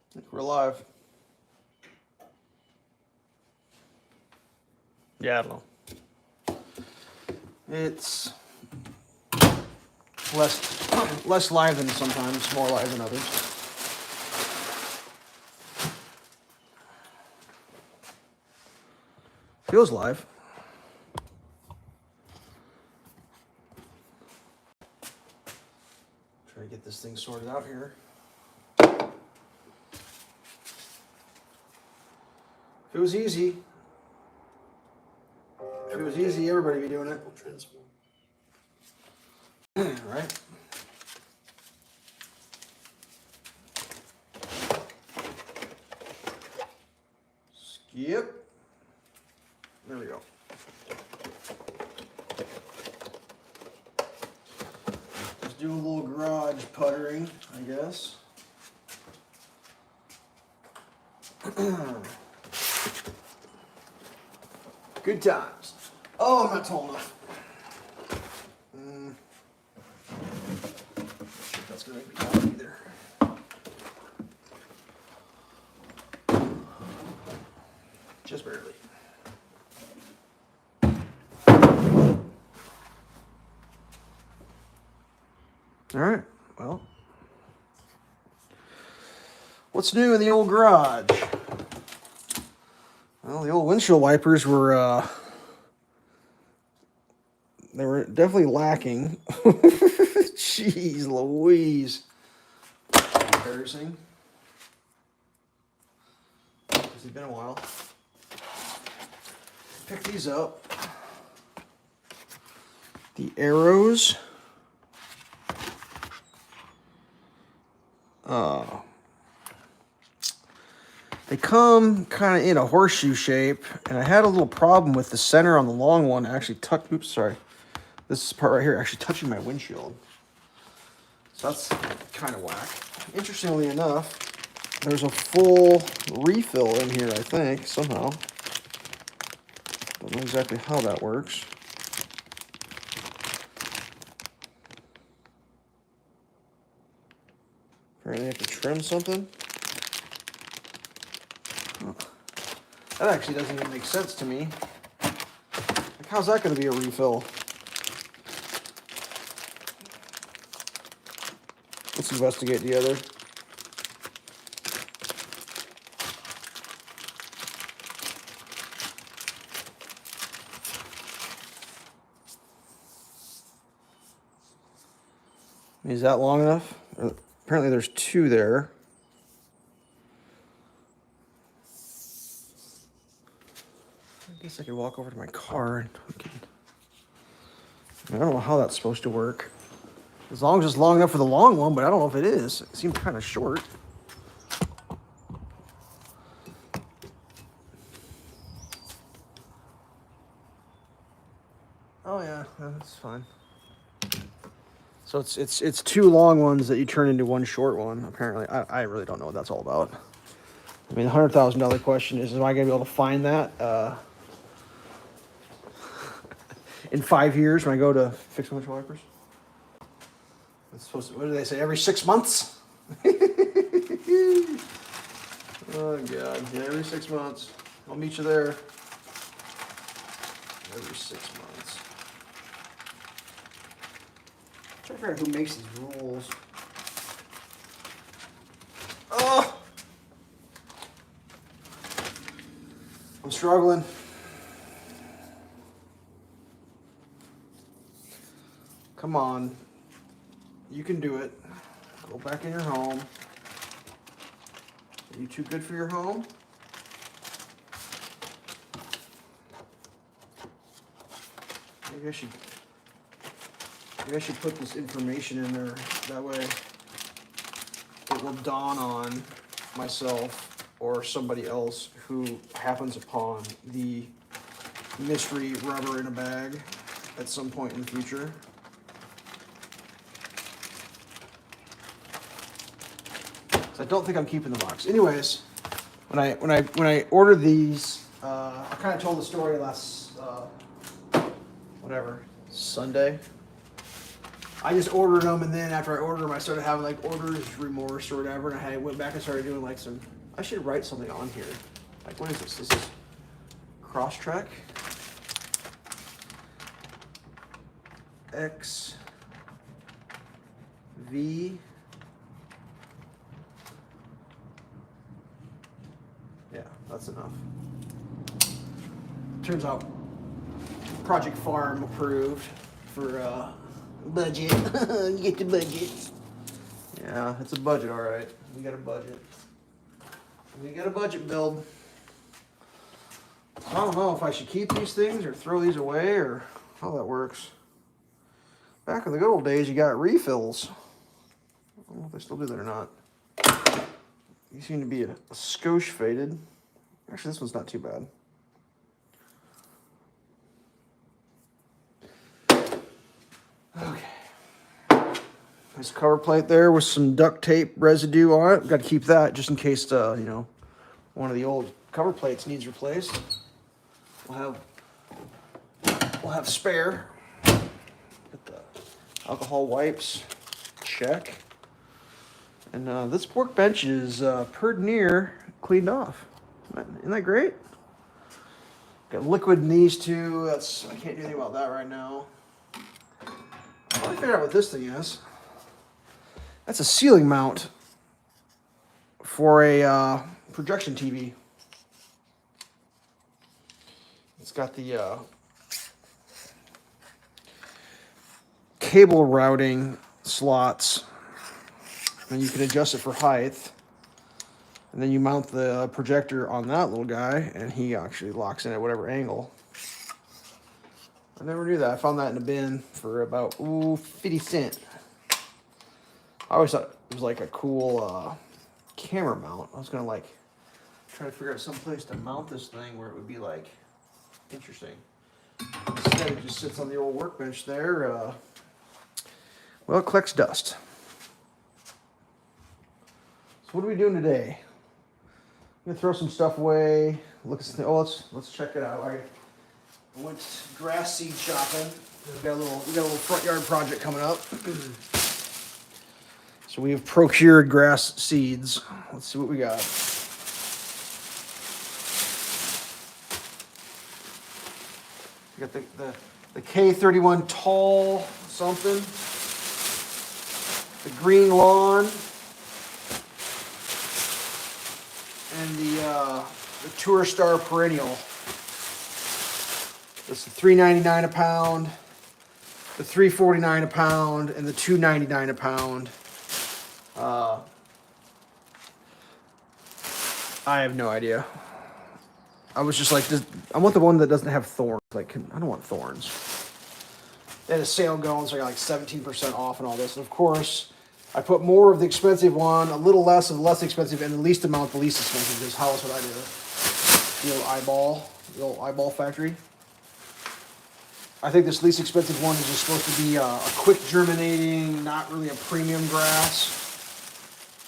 I think we're live. Yeah, I don't know. It's less live than sometimes, more live than others. Feels live. Try to get this thing sorted out here. If it was easy, everybody would be doing it. Right? Skip. There we go. Just do a little garage puttering, I guess. Good times. Oh, I'm not tall enough. That's gonna make me tired either. Just barely. All right. Well, what's new in the old garage? Well, the old windshield wipers were they were definitely lacking. Jeez Louise. Embarrassing. It's been a while. Pick these up. The arrows. They come kind of in a horseshoe shape, and I had a little problem with the center on the long one actually tucked. Oops, sorry. This part right here actually touching my windshield. So that's kind of whack. Interestingly enough, there's a full refill in here, I think, somehow. Don't know exactly how that works. Apparently I have to trim something. That actually doesn't even make sense to me. Like, how's that going to be a refill? Let's investigate the other. Is that long enough? Apparently there's two there. I guess I could walk over to my car and we can... I don't know how that's supposed to work. As long as it's long enough for the long one, but I don't know if it is. It seems kind of short. Oh yeah, that's fine. So it's two long ones that you turn into one short one, apparently. I really don't know what that's all about. I mean, the $100,000 question is, am I going to be able to find that in 5 years when I go to fix windshield wipers? It's supposed to, what do they say, every 6 months? Oh, God. Yeah, every 6 months. I'll meet you there. Every 6 months. I'm trying to figure out who makes these rules. Oh! I'm struggling. Come on. You can do it. Go back in your home. Are you too good for your home? Maybe I should put this information in there. That way it will dawn on myself or somebody else who happens upon the mystery rubber in a bag at some point in the future. So I don't think I'm keeping the box. Anyways, when I ordered these, I kind of told the story last Sunday. I just ordered them, and then after I ordered them, I started having like order's remorse or whatever, and I went back and started doing like some. I should write something on here. Like, what is this? This is Crosstrek XV. Yeah, that's enough. Turns out Project Farm approved for budget. You get the budget. Yeah, it's a budget, all right. We got a budget. We got a budget build. I don't know if I should keep these things or throw these away or how that works. Back in the good old days, you got refills. I don't know if they still do that or not. These seem to be a skosh faded. Actually, this one's not too bad. Okay. Nice cover plate there with some duct tape residue on it. Got to keep that just in case, you know, one of the old cover plates needs replaced. We'll have spare. Get the alcohol wipes. Check. And this workbench is pretty near cleaned off. Isn't that great? Got liquid in these two. I can't do anything about that right now. I want to figure out what this thing is. That's a ceiling mount for a projection TV. It's got the cable routing slots, and you can adjust it for height. And then you mount the projector on that little guy, and he actually locks in at whatever angle. I never knew that. I found that in a bin for about 50 cents. I always thought it was like a cool camera mount. I was gonna like try to figure out some place to mount this thing where it would be like interesting. Instead, it just sits on the old workbench there. Well, it collects dust. So what are we doing today? I'm gonna throw some stuff away. Look at oh, let's check it out. I went grass seed shopping. We got a little front yard project coming up. So we've procured grass seeds. Let's see what we got. We got the K31 tall something. The green lawn. And the Tour Star perennial. It's the $3.99 a pound, the $3.49 a pound, and the $2.99 a pound. I have no idea. I was just like, I want the one that doesn't have thorns. Like, I don't want thorns. They had a sale going, so I got like 17% off and all this. And of course, I put more of the expensive one, a little less of the less expensive, and the least amount the least expensive, because how else would I do it? The old eyeball factory. I think this least expensive one is just supposed to be a quick germinating, not really a premium grass.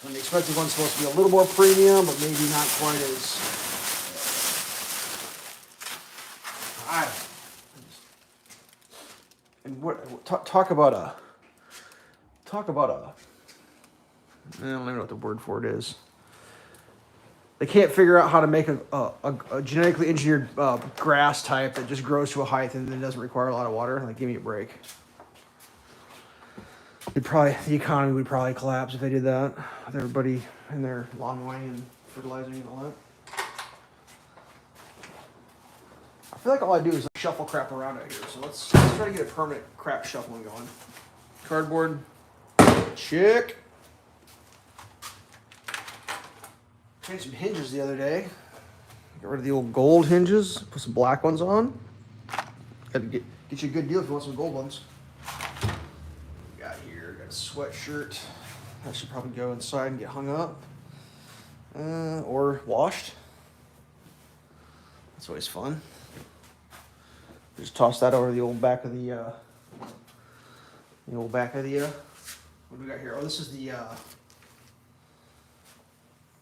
And the expensive one's supposed to be a little more premium, but maybe not quite as. And what talk about a. I don't even know what the word for it is. They can't figure out how to make a genetically engineered grass type that just grows to a height and then doesn't require a lot of water. Like, give me a break. The economy would probably collapse if they did that, with everybody in their lawn mowing and fertilizing and all that. I feel like all I do is shuffle crap around out here. So let's try to get a permanent crap shuffling going. Cardboard, check. Changed some hinges the other day. Got rid of the old gold hinges. Put some black ones on. Got to get you a good deal if you want some gold ones. Got here. Got a sweatshirt. That should probably go inside and get hung up. Or washed. That's always fun. Just toss that over the old back of the what do we got here? Oh, this is the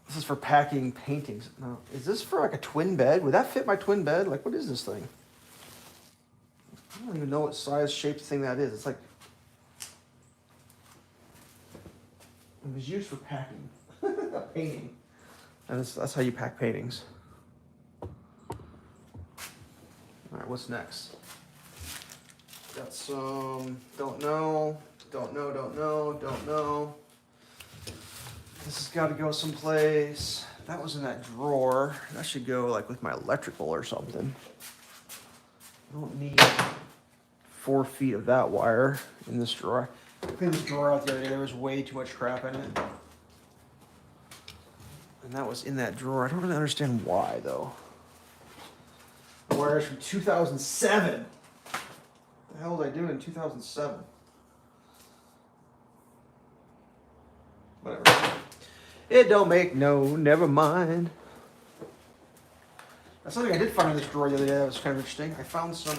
this is for packing paintings. No, is this for like a twin bed? Would that fit my twin bed? Like, what is this thing? I don't even know what size, shape thing that is. It's like, It was used for packing, painting. And that's how you pack paintings. All right, what's next? Got some, don't know. This has got to go someplace. That was in that drawer. That should go like with my electrical or something. I don't need 4 feet of that wire in this drawer. I cleaned this drawer out the other day. There was way too much crap in it. And that was in that drawer. I don't really understand why though. The wire is from 2007. What the hell did I do in 2007? Whatever. It don't make no, never mind. That's something I did find in this drawer the other day that was kind of interesting. I found some,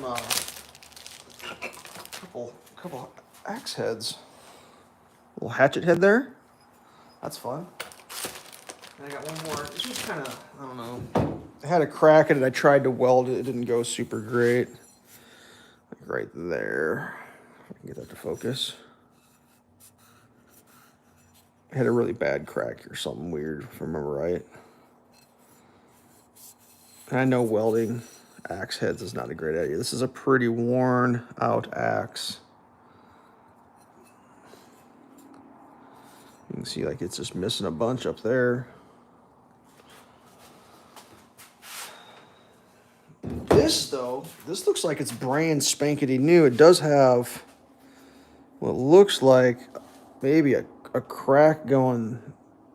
couple axe heads. Little hatchet head there. That's fun. And I got one more. This was kind of, I don't know. I had a crack in it. I tried to weld it. It didn't go super great. Like right there. If I can get that to focus. I had a really bad crack or something weird, if I remember right. And I know welding axe heads is not a great idea. This is a pretty worn out axe. You can see like it's just missing a bunch up there. This though, this looks like it's brand spankety new. It does have what looks like maybe a crack going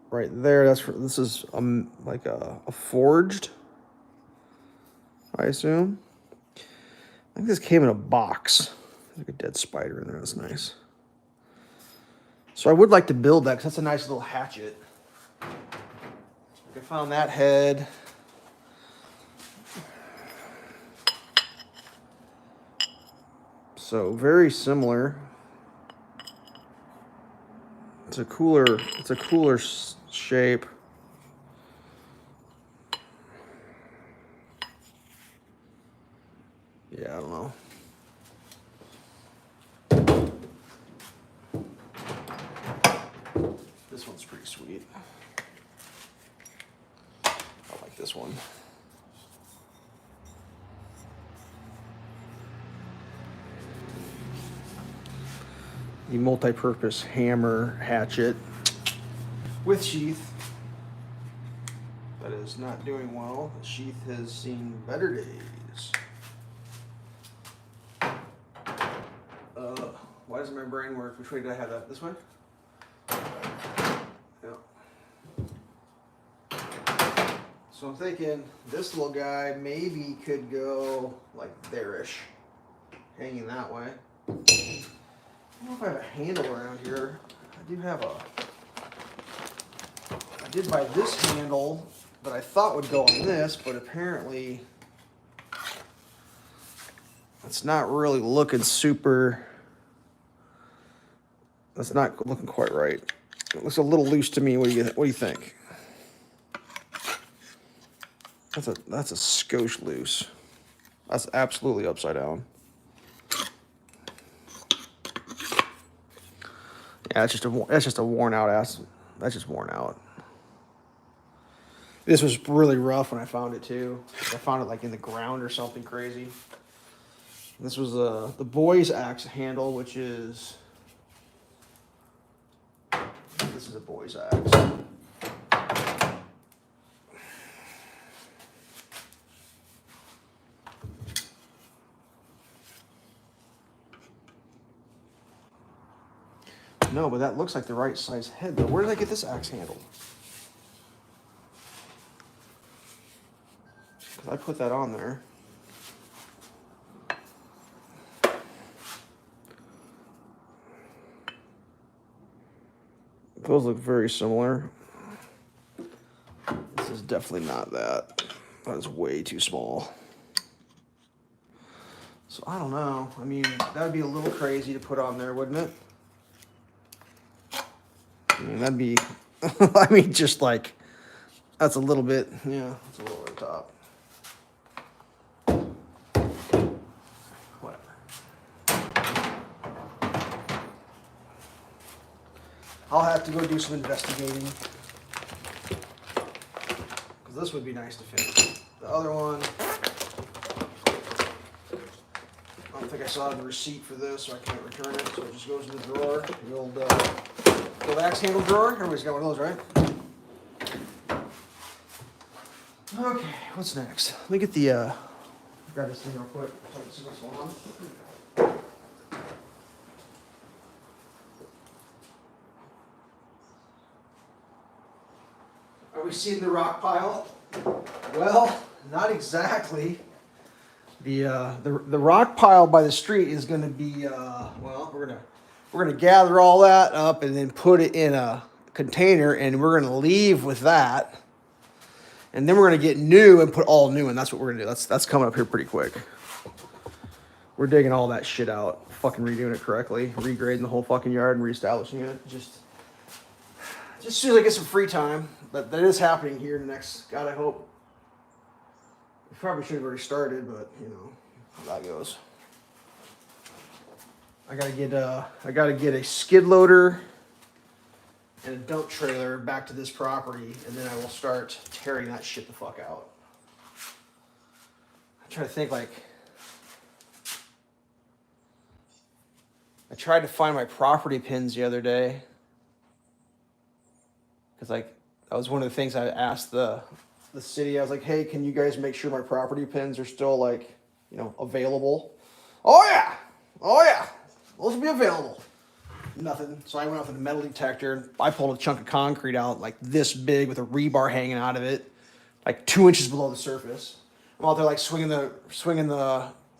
right there. This is like a forged, I assume. I think this came in a box. There's like a dead spider in there. That's nice. So I would like to build that because that's a nice little hatchet. I found that head. So very similar. It's a cooler shape. Yeah, I don't know. This one's pretty sweet. I like this one. The multi-purpose hammer hatchet with sheath that is not doing well. The sheath has seen better days. Why doesn't my brain work? Which way did I have that? This way? Yeah. So I'm thinking this little guy maybe could go like there-ish, hanging that way. I don't know if I have a handle around here. I did buy this handle that I thought would go on this, but apparently it's not really looking super. That's not looking quite right. It looks a little loose to me. What do you think? That's a skosh loose. That's absolutely upside down. Yeah, that's just a worn out ass. That's just worn out. This was really rough when I found it too. I found it like in the ground or something crazy. This was the boys' axe handle, which is. This is a boy's axe. No, but that looks like the right size head though. Where did I get this axe handle? Because I put that on there. Those look very similar. This is definitely not that. That is way too small. So I don't know. I mean, that would be a little crazy to put on there, wouldn't it? I mean, that'd be, I mean, just like, that's a little bit, yeah, it's a little over the top. I'll have to go do some investigating. Because this would be nice to finish. The other one, I don't think I saw the receipt for this, so I can't return it. So it just goes in the drawer. The old axe handle drawer. Everybody's got one of those, right? Okay, what's next? Let me get the, grab this thing real quick. So I can see what's going on. Are we seeing the rock pile? Well, not exactly. The rock pile by the street is going to be well, we're gonna gather all that up and then put it in a container, and we're gonna leave with that, and then we're gonna get new and put all new in. That's what we're gonna do. That's coming up here pretty quick. We're digging all that shit out, fucking redoing it correctly, regrading the whole fucking yard and reestablishing it. Just as soon as I get some free time, but that is happening here in the next. God, I hope. We probably should have already started, but you know how that goes. I gotta get a skid loader and a dump trailer back to this property, and then I will start tearing that shit the fuck out. I'm trying to think, like, I tried to find my property pins the other day, because like that was one of the things I asked the city. I was like, hey, can you guys make sure my property pins are still, like, you know, available? Oh yeah, those will be available. Nothing. So I went out with a metal detector. I pulled a chunk of concrete out like this big with a rebar hanging out of it, like 2 inches below the surface. I'm out there like swinging the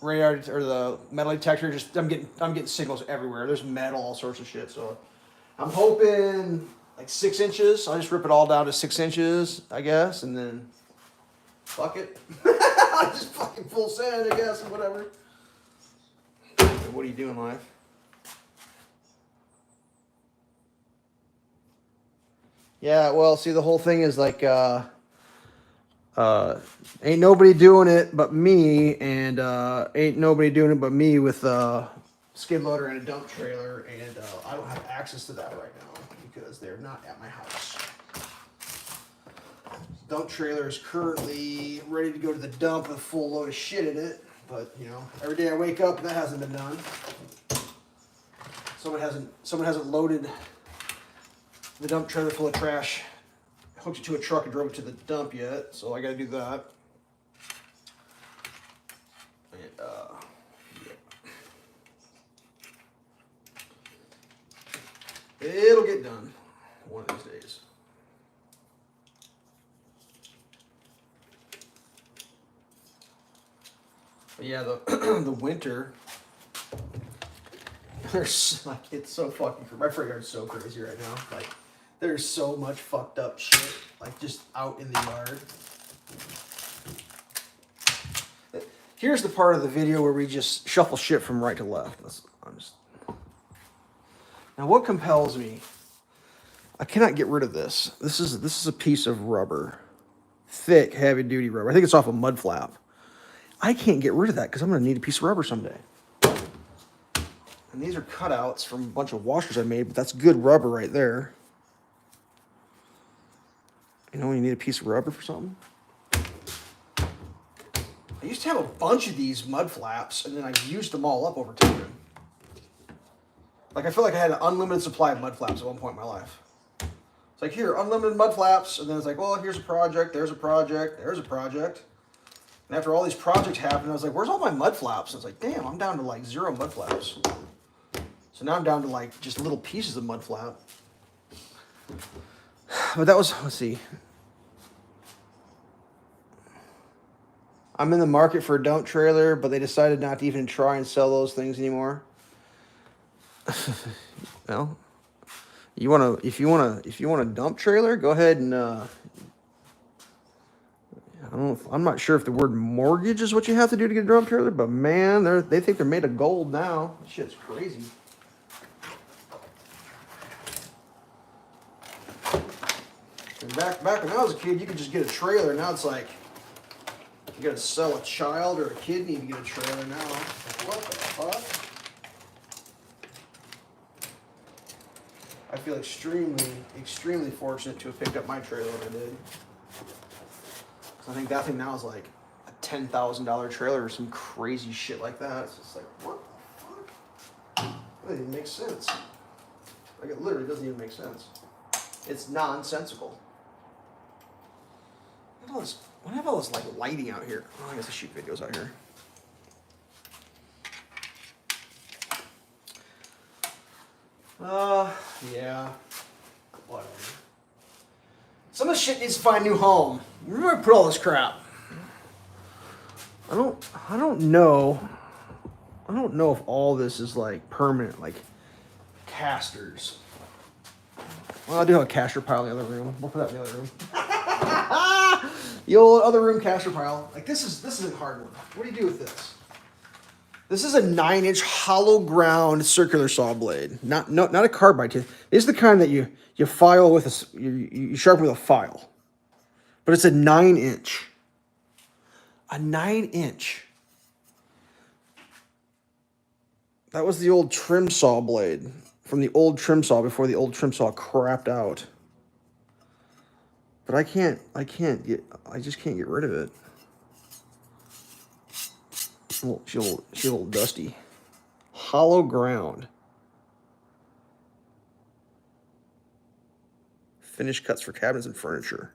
radar or the metal detector. Just I'm getting signals everywhere. There's metal, all sorts of shit. So I'm hoping like 6 inches. I'll just rip it all down to 6 inches, I guess, and then fuck it. I'll just fucking full sand, I guess, or whatever. What are you doing, live? Yeah, well, see, the whole thing is like, ain't nobody doing it but me, and ain't nobody doing it but me with a skid loader and a dump trailer, and I don't have access to that right now because they're not at my house. Dump trailer is currently ready to go to the dump with a full load of shit in it, but you know, every day I wake up and that hasn't been done. Someone hasn't loaded the dump trailer full of trash, hooked it to a truck and drove it to the dump yet, so I gotta do that. And, yeah. It'll get done one of these days. But yeah, the winter, there's like, it's so fucking, my front yard's so crazy right now. Like, there's so much fucked up shit, like, just out in the yard. Here's the part of the video where we just shuffle shit from right to left. Now, what compels me? I cannot get rid of this. This is a piece of rubber, thick, heavy-duty rubber. I think it's off a mud flap. I can't get rid of that because I'm going to need a piece of rubber someday. And these are cutouts from a bunch of washers I made, but that's good rubber right there. You know when you need a piece of rubber for something? I used to have a bunch of these mud flaps, and then I used them all up over time. Like, I feel like I had an unlimited supply of mud flaps at one point in my life. It's like, here, unlimited mud flaps, and then it's like, well, here's a project, there's a project, there's a project. And after all these projects happened, I was like, where's all my mud flaps? I was like, damn, I'm down to like 0 mud flaps. So now I'm down to like just little pieces of mud flap. But that was, let's see. I'm in the market for a dump trailer, but they decided not to even try and sell those things anymore. Well, if you want a dump trailer, go ahead and I don't know I'm not sure if the word mortgage is what you have to do to get a dump trailer, but man, they think they're made of gold now. This shit's crazy. And back when I was a kid, you could just get a trailer. Now it's like you gotta sell a child or a kidney to get a trailer now. What the fuck? feel extremely fortunate to have picked up my trailer when I did. I think that thing now is like a $10,000 trailer or some crazy shit like that. It's just like, what the fuck? It doesn't even make sense. Like, it literally doesn't even make sense. It's nonsensical. Why do I have all this like lighting out here? Oh, I guess I shoot videos out here. Yeah. Whatever. Some of this shit needs to find a new home. Where do I put all this crap? I don't know. I don't know if all this is like permanent, like casters. Well, I do have a caster pile in the other room. We'll put that in the other room. The old other room caster pile. Like this isn't hardwood. What do you do with this? This is a 9-inch hollow ground circular saw blade. Not a carbide tooth. It's the kind that you file with you sharpen with a file. But it's a 9-inch. A 9-inch. That was the old trim saw blade from the old trim saw before the old trim saw crapped out. But I just can't get rid of it. Well, she's a little dusty. Hollow ground. Finished cuts for cabinets and furniture.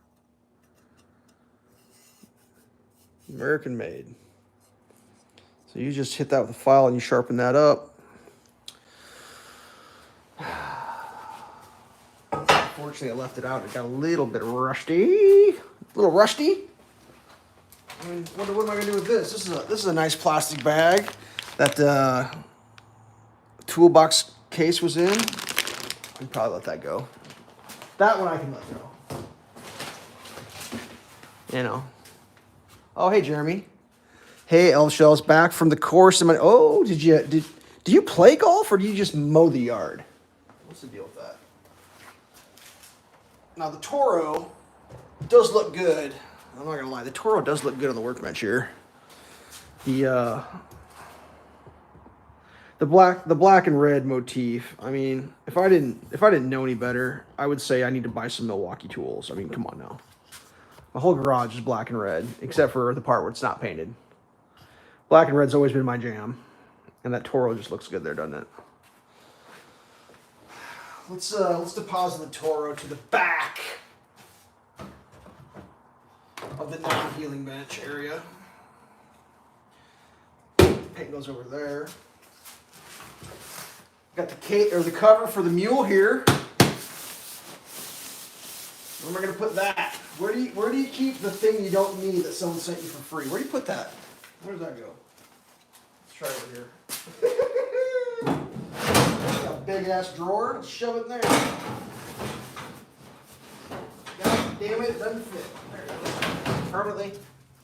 American made. So you just hit that with a file and you sharpen that up. Unfortunately, I left it out. It got a little bit rusty. A little rusty. I mean, what am I going to do with this? This is a nice plastic bag that toolbox case was in. I can probably let that go. That one I can let go. You know. Oh, hey, Jeremy. Hey, Elveshelves, back from the course. Oh, do you play golf or do you just mow the yard? What's the deal with that? Now, the Toro does look good. I'm not gonna lie, the Toro does look good on the workbench here. The black and red motif. I mean, if I didn't know any better, I would say I need to buy some Milwaukee tools. I mean, come on now. My whole garage is black and red, except for the part where it's not painted. Black and red's always been my jam, and that Toro just looks good there, doesn't it? Let's deposit the Toro to the back of the non-healing bench area. Paint goes over there. Got the cover for the mule here. Where am I going to put that? Where do you keep the thing you don't need that someone sent you for free? Where do you put that? Where does that go? Let's try it over here. Got a big ass drawer. Let's shove it in there. God damn it doesn't fit. There it goes. Permanently.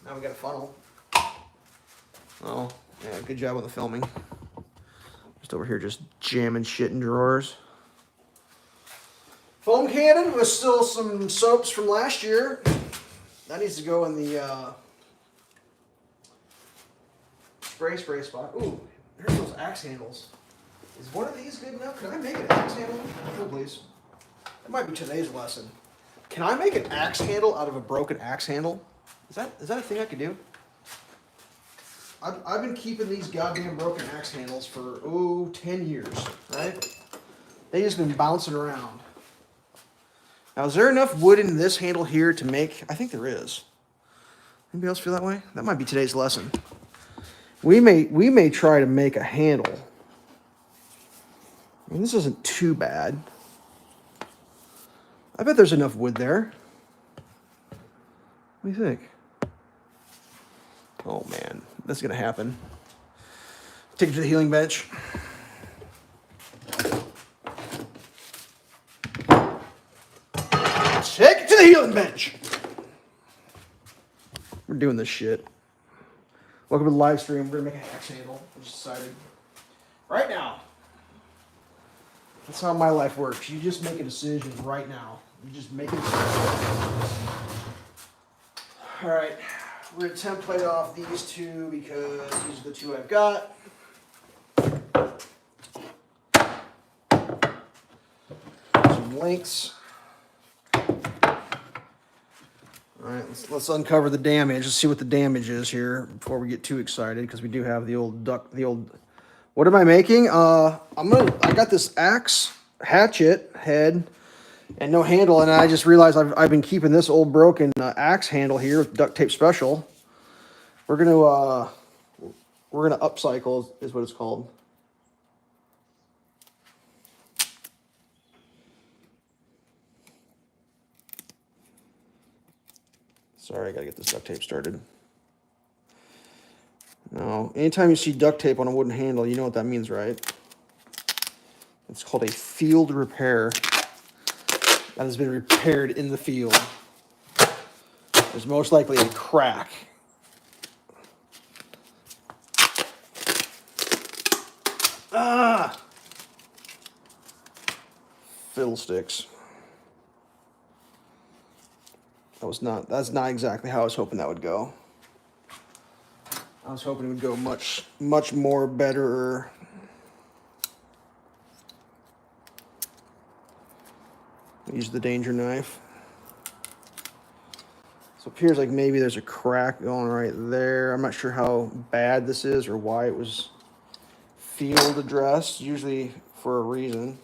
Now we got a funnel. Oh, yeah, good job on the filming. Just over here just jamming shit in drawers. Foam cannon with still some soaps from last year. That needs to go in the spray spot. Ooh, there's those axe handles. Is one of these good enough? Can I make an axe handle? Oh, please. That might be today's lesson. Can I make an axe handle out of a broken axe handle? Is that a thing I could do? I've been keeping these goddamn broken axe handles for 10 years, right? They just been bouncing around. Now, is there enough wood in this handle here to make? I think there is. Anybody else feel that way? That might be today's lesson. We may try to make a handle. I mean, this isn't too bad. I bet there's enough wood there. What do you think? Oh man, that's gonna happen. Take it to the healing bench. Take it to the healing bench. We're doing this shit. Welcome to the live stream. We're gonna make an axe handle. I just decided. Right now. That's how my life works. You just make a decision right now. You just make a decision. All right. We're going to template off these two because these are the two I've got. So some links. All right, let's uncover the damage. Let's see what the damage is here before we get too excited, because we do have the old duck. What am I making? I got this axe hatchet head and no handle, and I just realized I've been keeping this old broken axe handle here with duct tape special. We're gonna upcycle is what it's called. Sorry, I gotta get this duct tape started. Now, anytime you see duct tape on a wooden handle, you know what that means, right? It's called a field repair. That has been repaired in the field. There's most likely a crack. Ah! Fiddlesticks. That's not exactly how I was hoping that would go. I was hoping it would go much more better. Use the danger knife. So it appears like maybe there's a crack going right there. I'm not sure how bad this is or why it was field addressed, usually for a reason.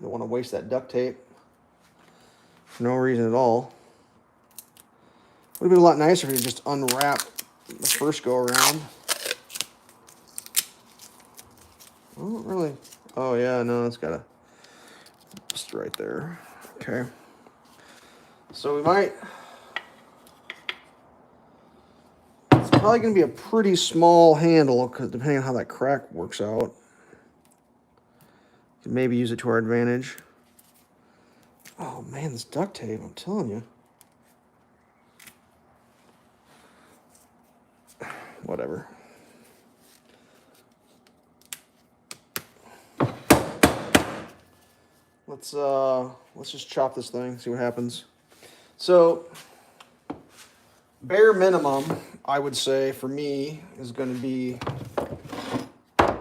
Don't want to waste that duct tape for no reason at all. Would have been a lot nicer if you just unwrapped the first go around. Oh, really? Oh yeah, no, it's got a just right there. Okay. So we might. It's probably going to be a pretty small handle, because depending on how that crack works out, we can maybe use it to our advantage. Oh man, this duct tape! I'm telling you. Whatever. Let's just chop this thing, see what happens. So, bare minimum, I would say for me is going to be. I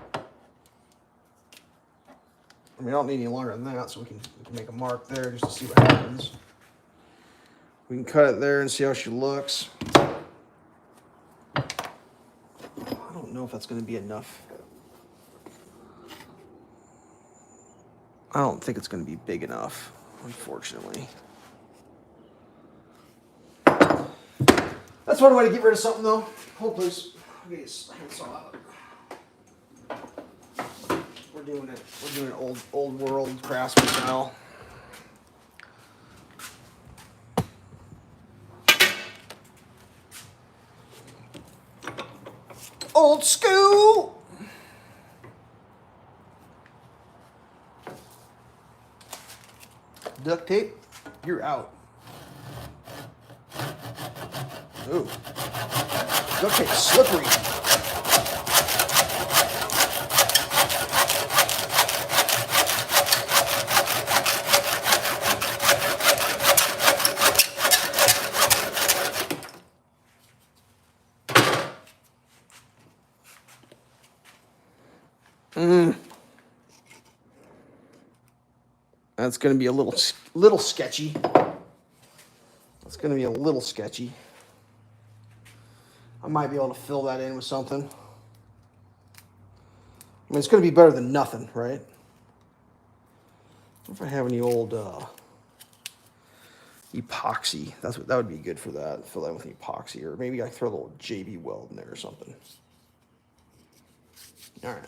mean, I don't need any longer than that, so we can make a mark there just to see what happens. We can cut it there and see how she looks. I don't know if that's going to be enough. I don't think it's going to be big enough, unfortunately. That's one way to get rid of something, though. Hold please. Get his handsaw out. We're doing it. We're doing old world craftsman style. Old school. Duct tape, you're out. Ooh. Duct tape slippery. That's going to be a little sketchy. That's going to be a little sketchy. I might be able to fill that in with something. I mean, it's going to be better than nothing, right? If I have any old epoxy, that would be good for that. Fill that with epoxy, or maybe I throw a little JB Weld in there or something. All right.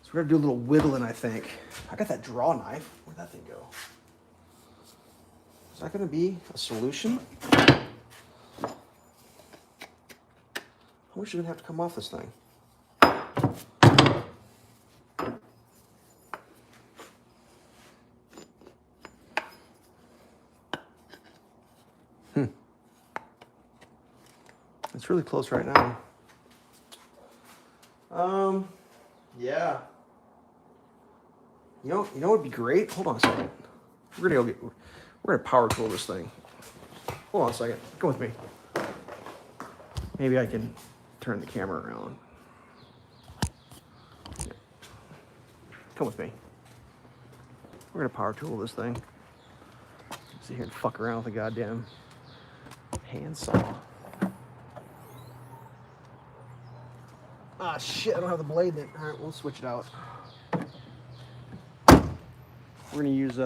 So we're gonna do a little whittling, I think. I got that draw knife. Where'd that thing go? Is that gonna be a solution? How much is gonna have to come off this thing? It's really close right now. Yeah. You know what would be great? Hold on a second. We're gonna power tool this thing. Hold on a second. Come with me. Maybe I can turn the camera around. Come with me. We're gonna power tool this thing. Sit here and fuck around with a goddamn handsaw. Ah, shit, I don't have the blade in it. All right, we'll switch it out. We're gonna use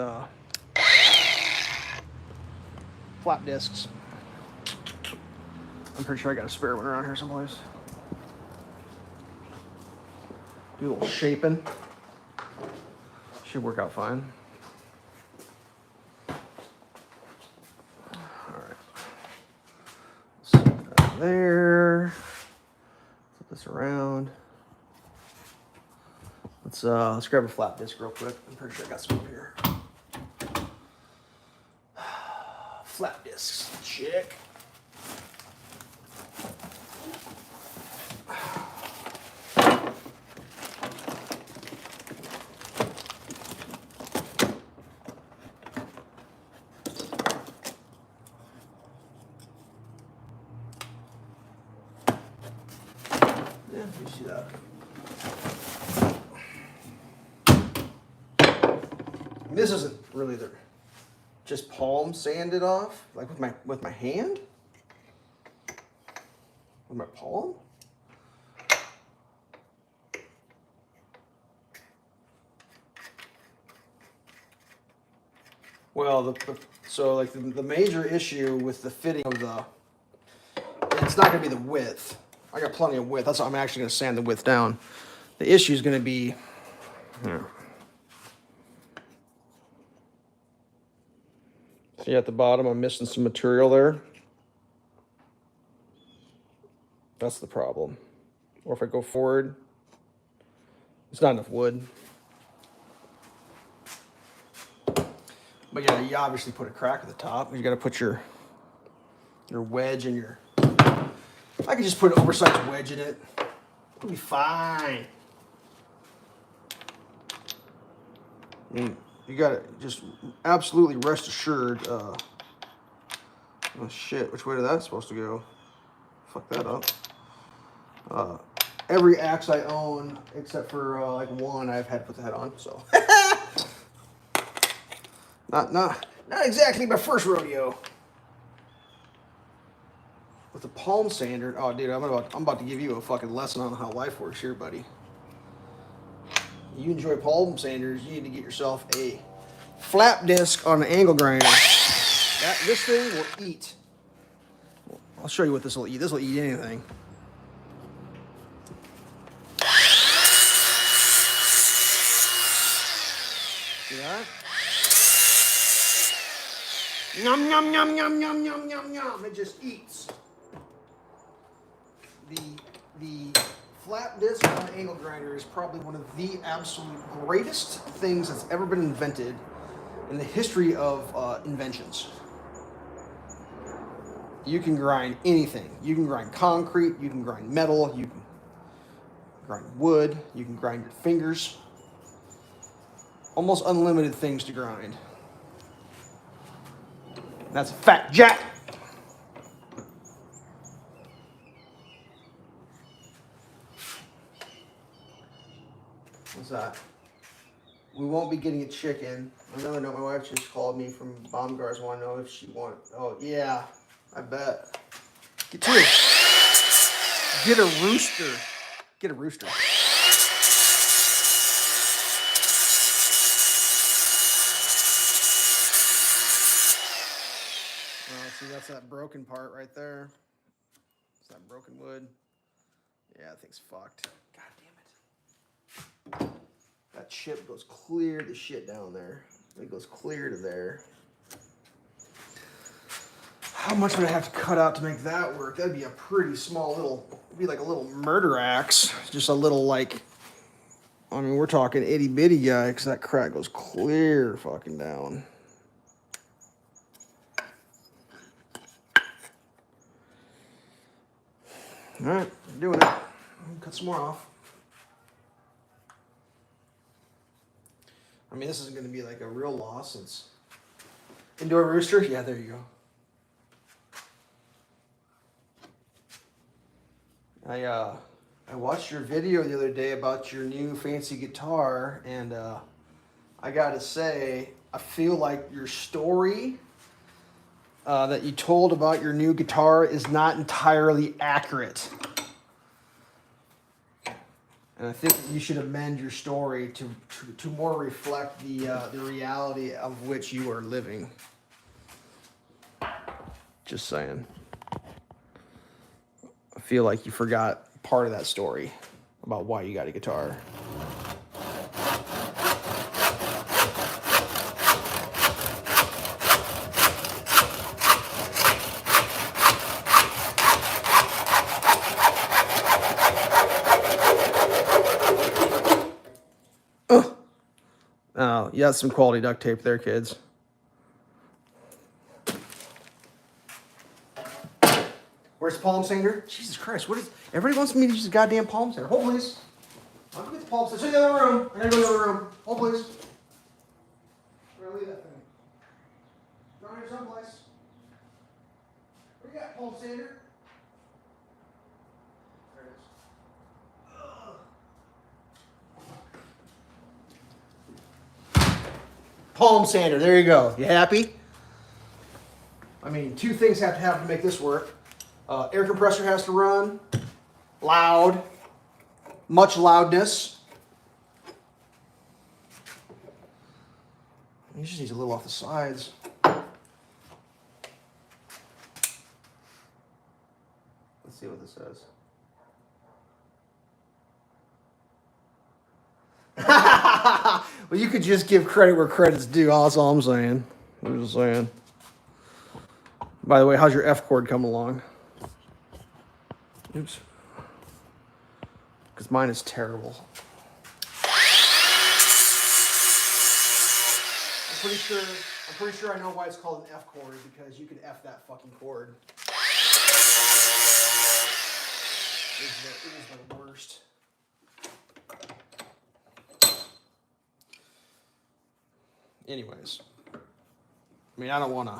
flap discs. I'm pretty sure I got a spare one around here someplace. Do a little shaping. Should work out fine. Alright. Set that there. Flip this around. Let's grab a flap disc real quick. I'm pretty sure I got some up here. Flap discs. Check. Yeah, you see that. This isn't really just palm sanded off, like with my hand, with my palm. Well, so like the major issue with the fitting of it's not going to be the width. I got plenty of width. That's why I'm actually going to sand the width down. The issue is going to be here. See at the bottom, I'm missing some material there. That's the problem. Or if I go forward, it's not enough wood. But yeah, you obviously put a crack at the top. You got to put your wedge and your. I could just put an oversized wedge in it. It'll be fine. You got to just absolutely rest assured. Oh shit! Which way did that supposed to go? Fuck that up. Every axe I own, except for like one, I've had to put the head on. So. Not exactly my first rodeo. With a palm sander, oh dude, I'm about to give you a fucking lesson on how life works here, buddy. You enjoy palm sanders, you need to get yourself a flap disc on an angle grinder. This thing will eat. I'll show you what this will eat. This will eat anything. See that? Yum, yum, yum, yum, yum, yum, yum, yum. It just eats. The flap disc on an angle grinder is probably one of the absolute greatest things that's ever been invented in the history of inventions. You can grind anything. You can grind concrete, you can grind metal, you can grind wood, you can grind your fingers. Almost unlimited things to grind. That's a fact, Jack. What's that? We won't be getting a chicken. Another note, my wife just called me from Baumgart's. Want to know if she wants. Oh yeah, I bet. Get to it. Get a rooster. Get a rooster. See, that's that broken part right there. It's that broken wood. Yeah, that thing's fucked. God damn it. That chip goes clear to shit down there. It goes clear to there. How much would I have to cut out to make that work? That'd be a pretty small little, it'd be like a little murder axe. Just a little like, I mean, we're talking itty bitty guy, because that crack goes clear fucking down. All right, I'm doing it. Cut some more off. I mean, this isn't going to be like a real loss since indoor rooster. Yeah, there you go. I watched your video the other day about your new fancy guitar, and I gotta say, I feel like your story that you told about your new guitar is not entirely accurate. And I think you should amend your story to more reflect the reality of which you are living. Just saying. I feel like you forgot part of that story about why you got a guitar. Oh, you got some quality duct tape there, kids. Where's the palm sander? Jesus Christ, what is... Everybody wants me to use a goddamn palm sander. Hold, please. I'll go get the palm sander. It's in the other room. I gotta go to the other room. Hold, please. Where do I leave that thing? Down here someplace. Where you got, palm sander? There it is. Palm sander, there you go. You happy? I mean, two things have to happen to make this work. Air compressor has to run. Loud. Much loudness. He just needs a little off the sides. Let's see what this says. Well, you could just give credit where credit's due. That's all I'm saying. I'm just saying. By the way, how's your F chord coming along? Oops. Because mine is terrible. I'm pretty sure I know why it's called an F chord, because you can F that fucking chord. It is the worst. Anyways, I mean, I don't want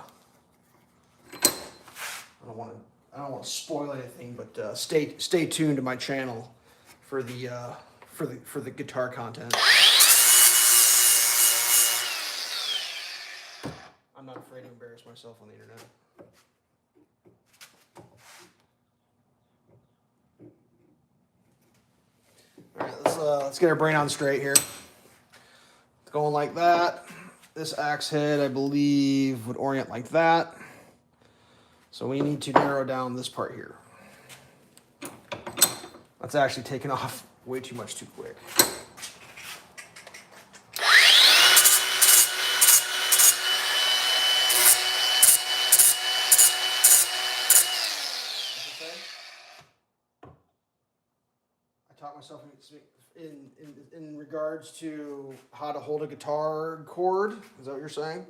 to spoil anything, but stay tuned to my channel for the guitar content. I'm not afraid to embarrass myself on the internet. All right, let's get our brain on straight here. It's going like that. This axe head, I believe, would orient like that. So we need to narrow down this part here. That's actually taken off way too much too quick. I taught myself in regards to how to hold a guitar chord. Is that what you're saying?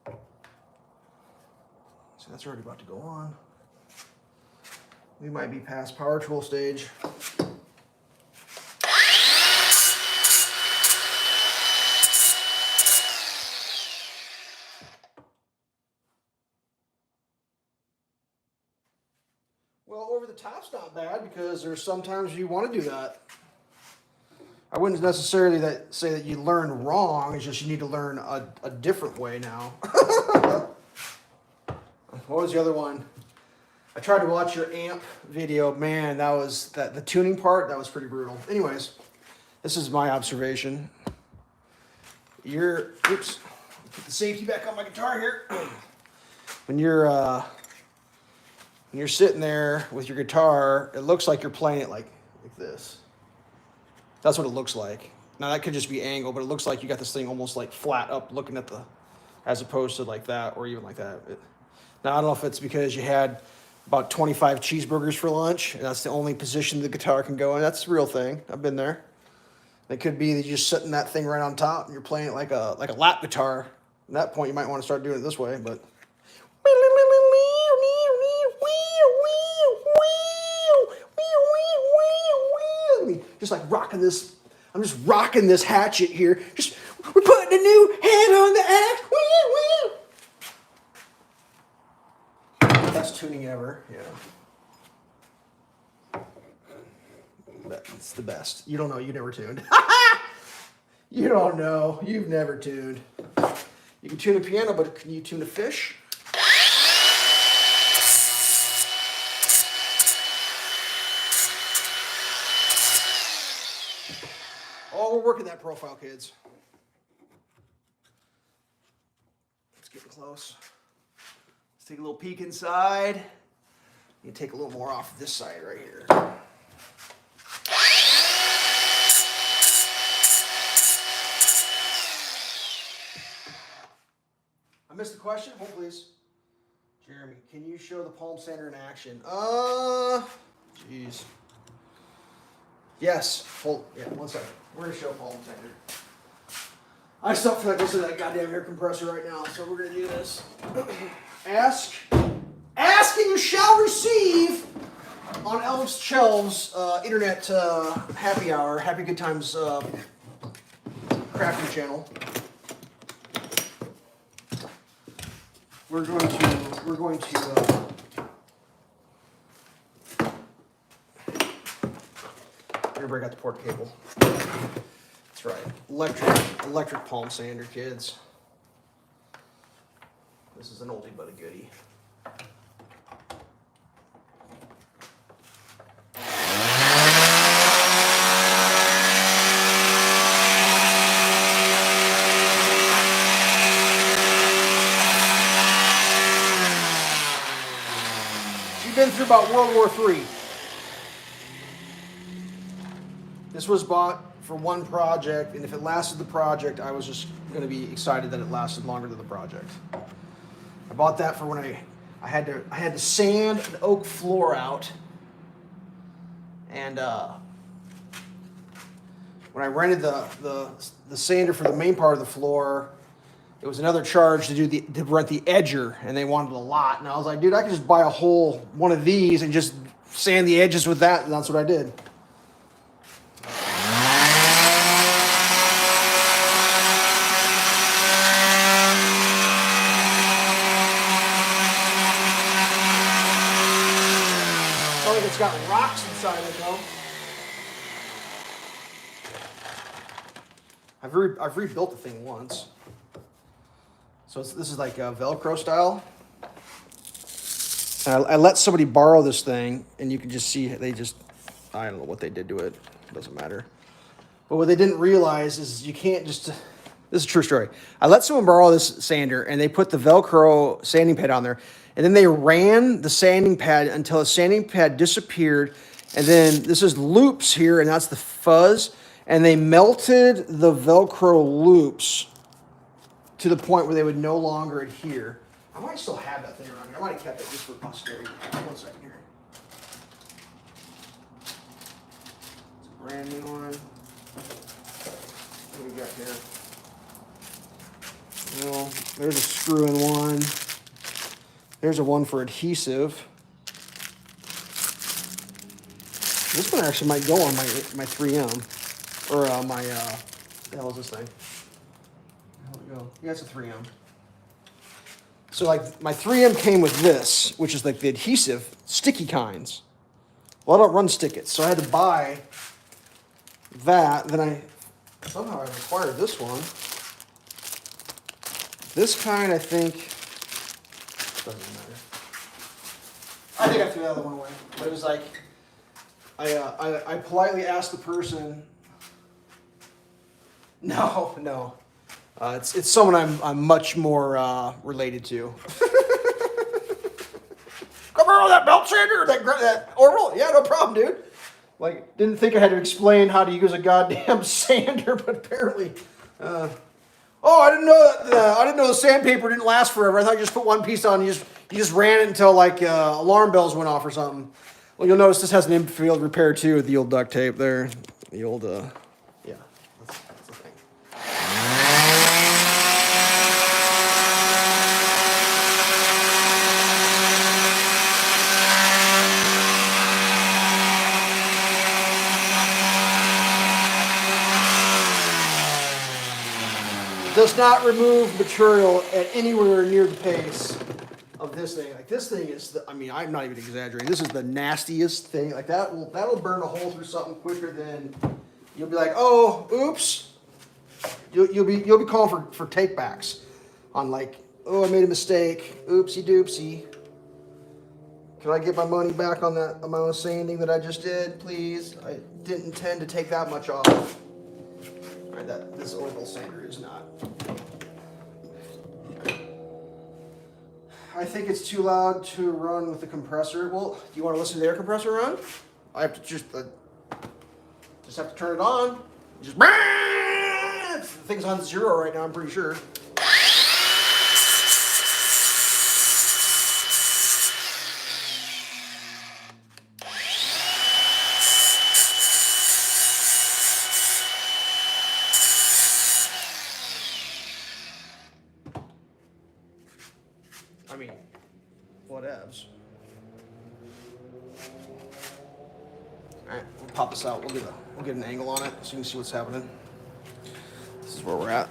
So that's already about to go on. We might be past power tool stage. Well, over the top's not bad, because there's sometimes you want to do that. I wouldn't necessarily say that you learn wrong. It's just you need to learn a different way now. What was the other one? I tried to watch your amp video. Man, that was the tuning part. That was pretty brutal. Anyways, this is my observation. Oops. Put the safety back on my guitar here. When you're sitting there with your guitar, it looks like you're playing it like this. That's what it looks like. Now that could just be angle, but it looks like you got this thing almost like flat up looking at as opposed to like that, or even like that. Now I don't know if it's because you had about 25 cheeseburgers for lunch, and that's the only position the guitar can go in. That's the real thing. I've been there. It could be that you're just setting that thing right on top and you're playing it like a lap guitar. At that point, you might want to start doing it this way, but. Just like rocking this. I'm just rocking this hatchet here. We're putting a new head on the axe. Best tuning ever. Yeah. It's the best. You don't know. You never tuned. You don't know. You've never tuned. You can tune a piano, but can you tune a fish? Oh, we're working that profile, kids. It's getting close. Let's take a little peek inside. You take a little more off this side right here. I missed the question? Hold please. Jeremy, can you show the palm sander in action? Jeez. Yes. Hold. Yeah, 1 second. We're gonna show palm sander. I still feel like listening to that goddamn air compressor right now, so we're gonna do this. Ask and you shall receive on Elveshelves internet happy hour, happy good times crafting channel. We're going to break out the port cable. That's right. Electric palm sander, kids. This is an oldie but a goodie. You've been through about World War III. This was bought for one project, and if it lasted the project, I was just going to be excited that it lasted longer than the project. I bought that for when I had to sand an oak floor out, and when I rented the sander for the main part of the floor, it was another charge to rent the edger, and they wanted a lot. And I was like, dude, I could just buy a whole one of these and just sand the edges with that, and that's what I did. Oh, it's got rocks inside it though. I've rebuilt the thing once. So this is like a Velcro style. And I let somebody borrow this thing, and you can just see I don't know what they did to it. It doesn't matter. But what they didn't realize is you can't just, this is a true story. I let someone borrow this sander, and they put the Velcro sanding pad on there, and then they ran the sanding pad until the sanding pad disappeared, and then this is loops here, and that's the fuzz, and they melted the Velcro loops to the point where they would no longer adhere. I might still have that thing around here. I might have kept it just for posterity. 1 second here. It's a brand new one. What do we got here? Well, there's a screw in one. There's a one for adhesive. This one actually might go on my 3M. Or my, the hell is this thing? Go. Yeah, it's a 3M. So like my 3M came with this, which is like the adhesive, sticky kinds. Well, I don't run stick-its, so I had to buy that. Then somehow I acquired this one. This kind, I think, doesn't matter. I think I threw the other one away. But it was like, I politely asked the person, no. It's someone I'm much more related to. Come borrow that belt sander, that orbital. Yeah, no problem, dude. Like, didn't think I had to explain how to use a goddamn sander, but apparently, I didn't know that. I didn't know the sandpaper didn't last forever. I thought you just put one piece on, and you just ran it until like alarm bells went off or something. Well, you'll notice this has an infield repair too with the old duct tape there. The old yeah, that's the thing. Does not remove material at anywhere near the pace of this thing. Like this thing is, I'm not even exaggerating. This is the nastiest thing. Like that'll burn a hole through something quicker than you'll be like, oh, oops. You'll be calling for take backs on like, oh, I made a mistake. Oopsie doopsie. Can I get my money back on that amount of sanding that I just did, please? I didn't intend to take that much off. All right, this oil sander is not. I think it's too loud to run with the compressor. Well, do you want to listen to the air compressor run? I have to just have to turn it on. Just the thing's on 0 right now, I'm pretty sure. I mean, whatevs. All right, we'll pop this out. We'll get an angle on it so you can see what's happening. This is where we're at.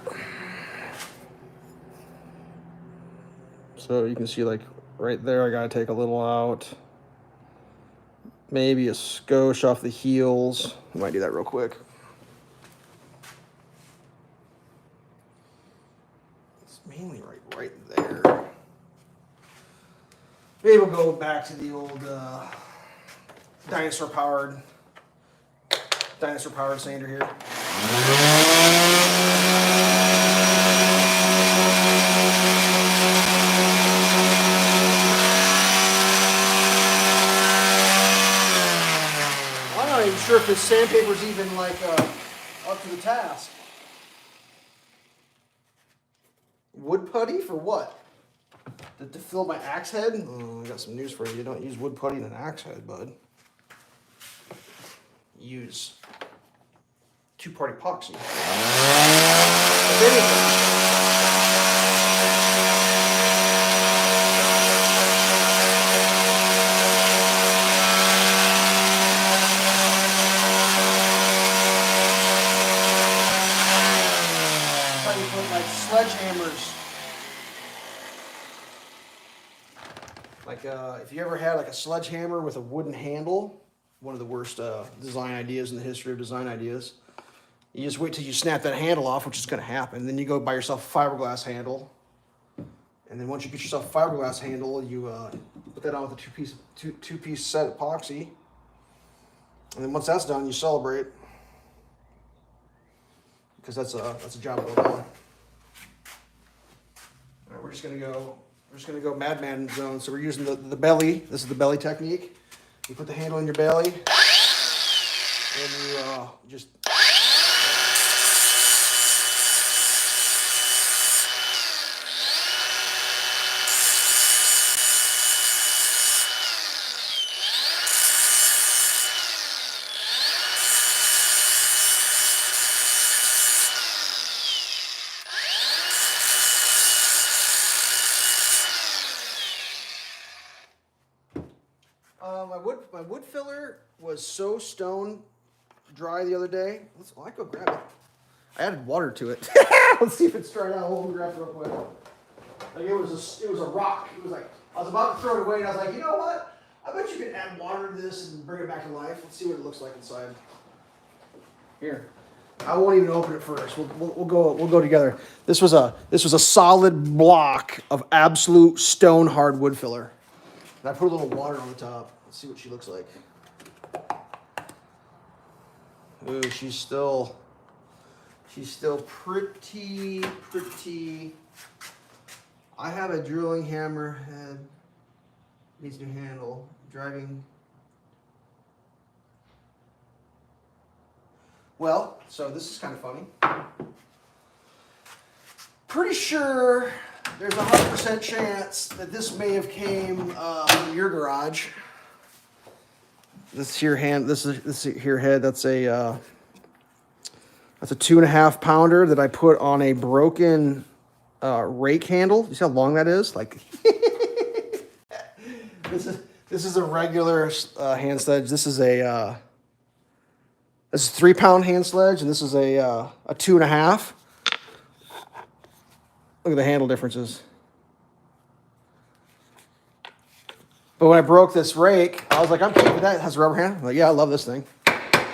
So you can see like right there, I gotta take a little out. Maybe a skosh off the heels. I might do that real quick. It's mainly right there. Maybe we'll go back to the old dinosaur powered sander here. I'm not even sure if this sandpaper's even like up to the task. Wood putty for what? To fill my axe head? Oh, I got some news for you. You don't use wood putty in an axe head, bud. Use two-part epoxy. How you put like sledgehammers. Like if you ever had like a sledgehammer with a wooden handle, one of the worst design ideas in the history of design ideas. You just wait till you snap that handle off, which is going to happen. Then you go buy yourself a fiberglass handle. And then once you get yourself a fiberglass handle, you put that on with a two-piece set epoxy. And then once that's done, you celebrate. Because that's a job well done. All right, we're just gonna go madman zone. So we're using the belly. This is the belly technique. You put the handle in your belly, and you just. My wood filler was so stone dry the other day. I go grab it. I added water to it. Let's see if it's dried out. Hold on, grab it real quick. Like it was a rock. It was like I was about to throw it away, and I was like, you know what? I bet you can add water to this and bring it back to life. Let's see what it looks like inside. Here, I won't even open it first. We'll go together. This was a solid block of absolute stone hard wood filler. And I put a little water on the top. Let's see what she looks like. Ooh, she's still pretty. I have a drilling hammer head. Needs a new handle. Driving. Well, so this is kind of funny. Pretty sure there's a 100% chance that this may have came from your garage. This here head. That's a 2.5 pounder that I put on a broken rake handle. You see how long that is? Like this is a regular hand sledge. This is a 3-pound hand sledge, and this is a 2.5. Look at the handle differences. But when I broke this rake, I was like, I'm keeping that. It has a rubber hand. I'm like, yeah, I love this thing. I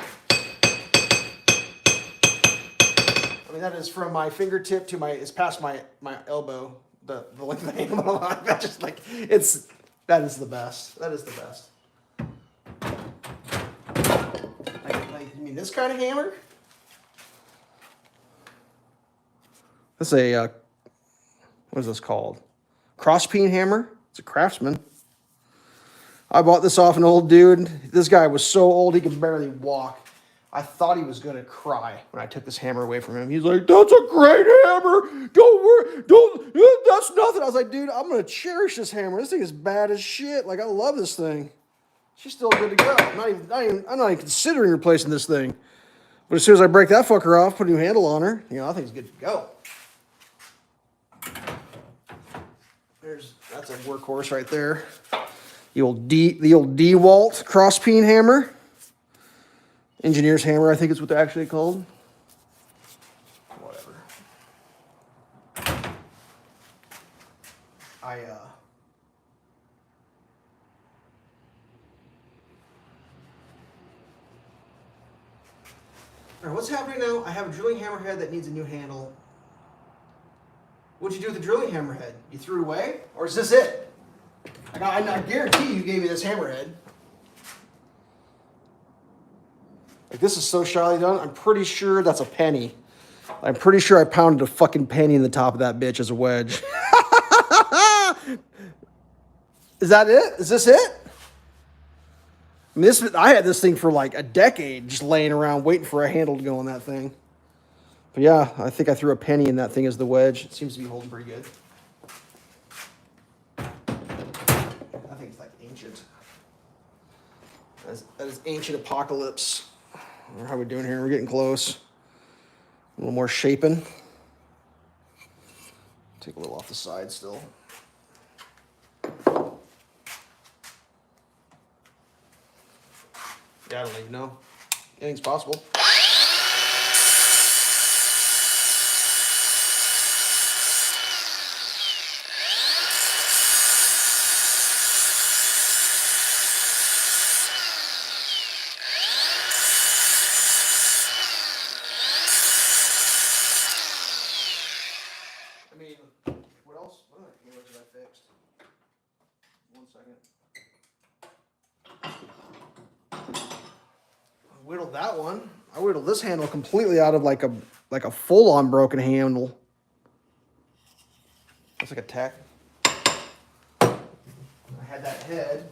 mean, that is from my fingertip to it's past my elbow. The length of the handle. That just like that is the best. That is the best. Like you mean this kind of hammer? This is a what is this called? Cross peen hammer. It's a Craftsman. I bought this off an old dude. This guy was so old he could barely walk. I thought he was gonna cry when I took this hammer away from him. He's like, "That's a great hammer. Don't worry. That's nothing." I was like, "Dude, I'm gonna cherish this hammer. This thing is bad as shit. Like, I love this thing. She's still good to go. I'm not even considering replacing this thing. But as soon as I break that fucker off, put a new handle on her, I think it's good to go." That's a workhorse right there. The old DeWalt cross peen hammer. Engineer's hammer, I think is what they're actually called. Whatever. All right, what's happening now? I have a drilling hammerhead that needs a new handle. What'd you do with the drilling hammerhead? You threw it away? Or is this it? I guarantee you gave me this hammerhead. Like, this is so shyly done. I'm pretty sure that's a penny. I'm pretty sure I pounded a fucking penny in the top of that bitch as a wedge. Is that it? Is this it? I mean, I had this thing for like a decade just laying around waiting for a handle to go on that thing. But yeah, I think I threw a penny in that thing as the wedge. It seems to be holding pretty good. I think it's like ancient. That is ancient apocalypse. I don't know how we're doing here. We're getting close. A little more shaping. Take a little off the side still. Yeah, I don't even know. Anything's possible. I mean, what else? What other hammers did I fix? 1 second. I whittled that one. I whittled this handle completely out of like a full-on broken handle. That's like a tack. I had that head,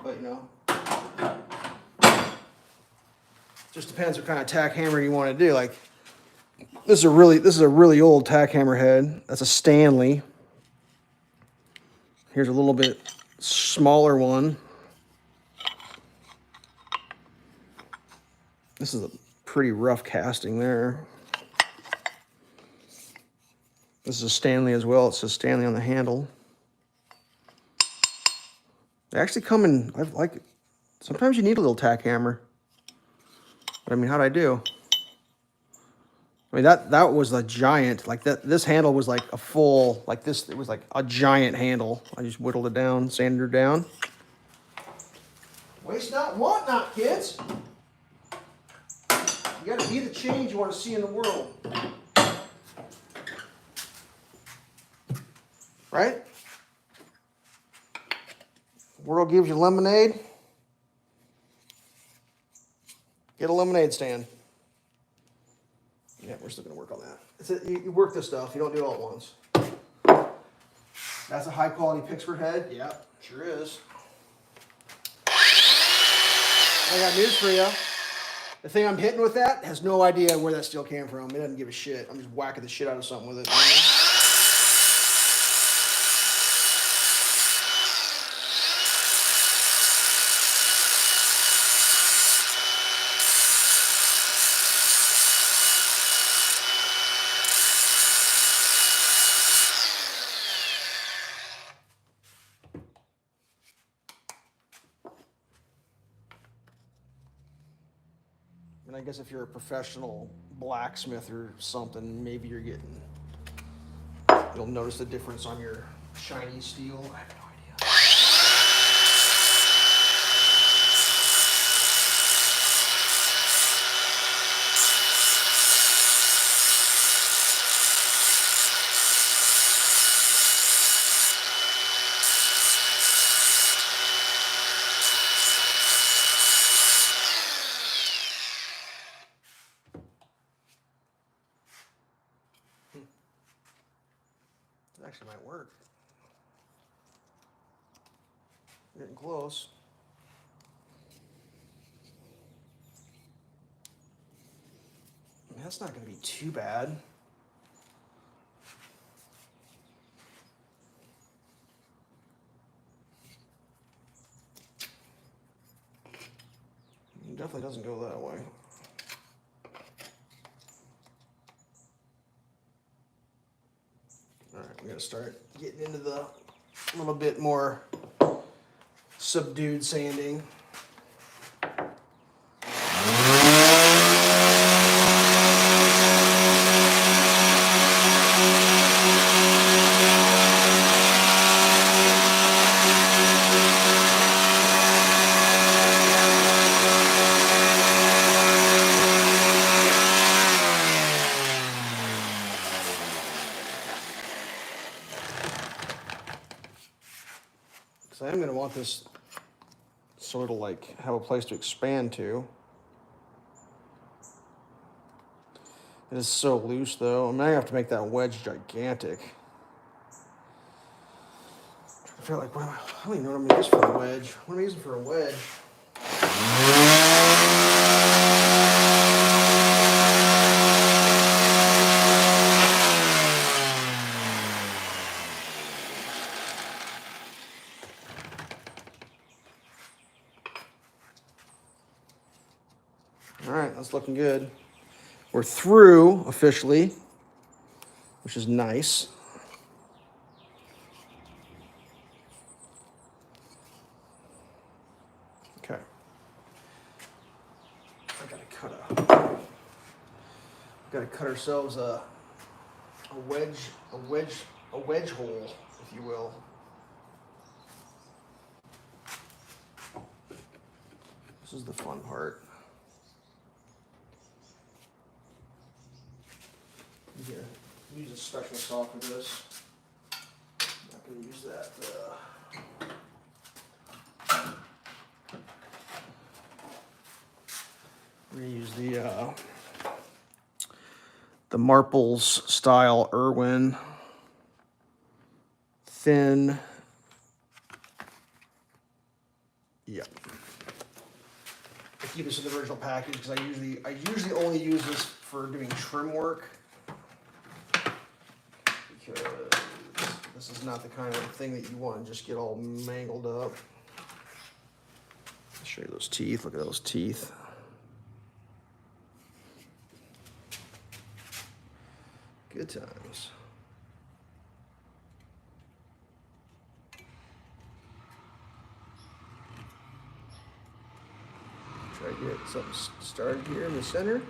but just depends what kind of tack hammer you want to do. Like, this is a really old tack hammer head. That's a Stanley. Here's a little bit smaller one. This is a pretty rough casting there. This is a Stanley as well. It says Stanley on the handle. They actually come in, sometimes you need a little tack hammer. But I mean, how'd I do? I mean, that was a giant, like this handle was like a full, like this, it was like a giant handle. I just whittled it down, sanded her down. Waste not, want not, kids. You gotta be the change you want to see in the world. Right? The world gives you lemonade. Get a lemonade stand. Yeah, we're still going to work on that. You work this stuff. You don't do it all at once. That's a high-quality Pittsburgh head. Yeah, sure is. I got news for you. The thing I'm hitting with that has no idea where that steel came from. It doesn't give a shit. I'm just whacking the shit out of something with it. And I guess if you're a professional blacksmith or something, maybe you'll notice the difference on your shiny steel. I have no idea. That actually might work. Getting close. That's not going to be too bad. It definitely doesn't go that way. All right, we're going to start getting into the little bit more subdued sanding. So I'm going to want this sort of like have a place to expand to. It is so loose though. I'm gonna have to make that wedge gigantic. I feel like, I don't even know what I'm gonna use for a wedge. What am I using for a wedge? All right, that's looking good. We're through officially, which is nice. Okay. Gotta cut ourselves a wedge hole, if you will. This is the fun part. Yeah, use a special saw for this. I'm not gonna use that. We're gonna use the Marples style Irwin thin. Yep. I keep this in the original package because I usually only use this for doing trim work, because this is not the kind of thing that you want to just get all mangled up. I'll show you those teeth. Look at those teeth. Good times. Try to get something started here in the center.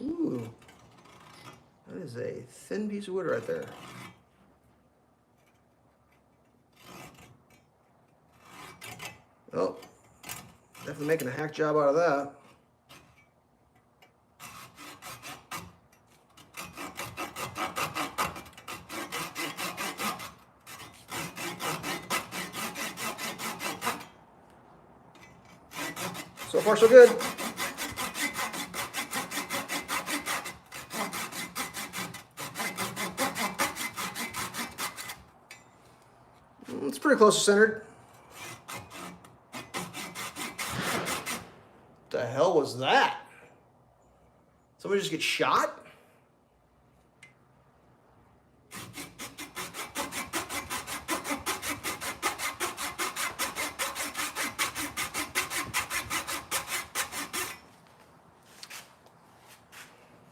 Ooh, that is a thin piece of wood right there. Oh, definitely making a hack job out of that. So far, so good. It's pretty close to centered. The hell was that? Somebody just get shot?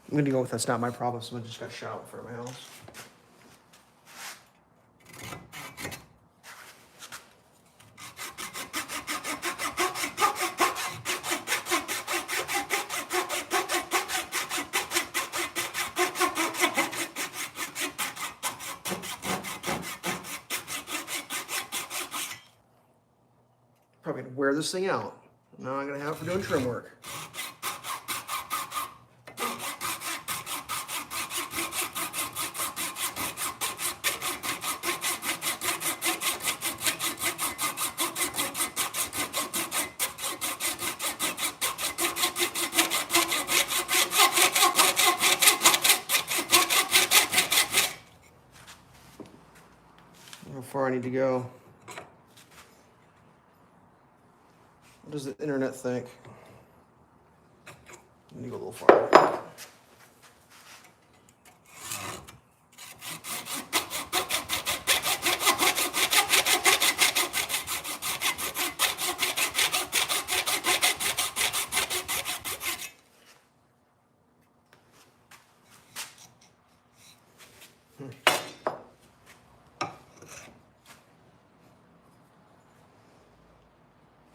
I'm gonna go with that's not my problem. Someone just got shot in front of my house. Probably gonna wear this thing out. Now I'm gonna have it for doing trim work. far I need to go. What does the internet think? I need to go a little farther.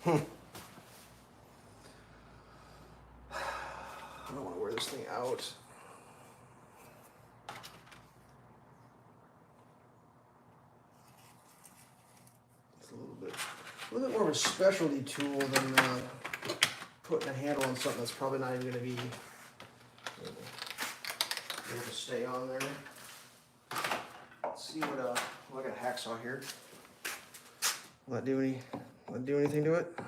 I don't want to wear this thing out. It's a little bit more of a specialty tool than putting a handle on something that's probably not even going to be able to stay on there. Let's see what I got a hacksaw here. Will that do anything to it?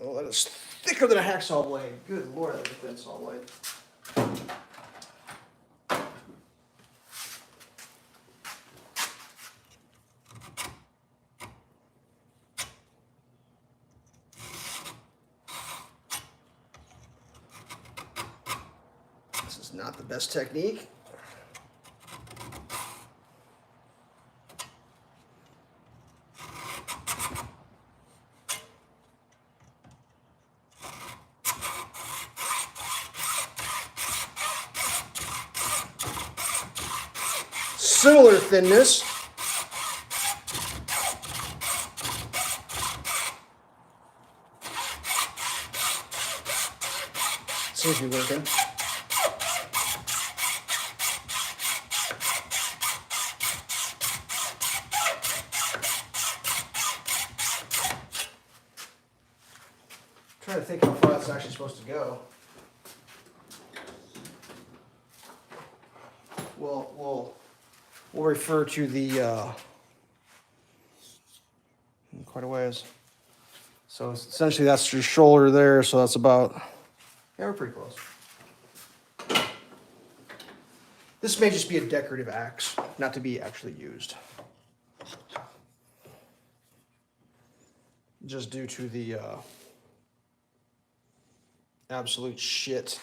Oh, that is thicker than a hacksaw blade. Good Lord, that's a thin saw blade. This is not the best technique. Similar thinness. Seems to be working. I'm trying to think how far that's actually supposed to go. We'll refer to the quite a ways. So essentially that's your shoulder there, so that's about, yeah, we're pretty close. This may just be a decorative axe, not to be actually used. Just due to the absolute shit.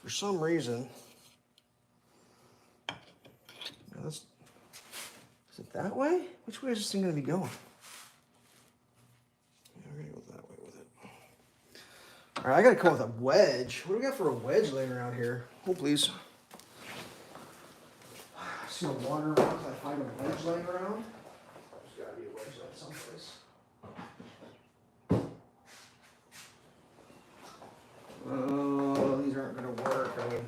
For some reason, is it that way? Which way is this thing going to be going? Yeah, we're going to go that way with it. All right, I got to come up with a wedge. What do we got for a wedge laying around here? Oh, please. I'm just going to wander around until I find a wedge laying around. There's got to be a wedge laying someplace. Oh, these aren't going to work. I mean,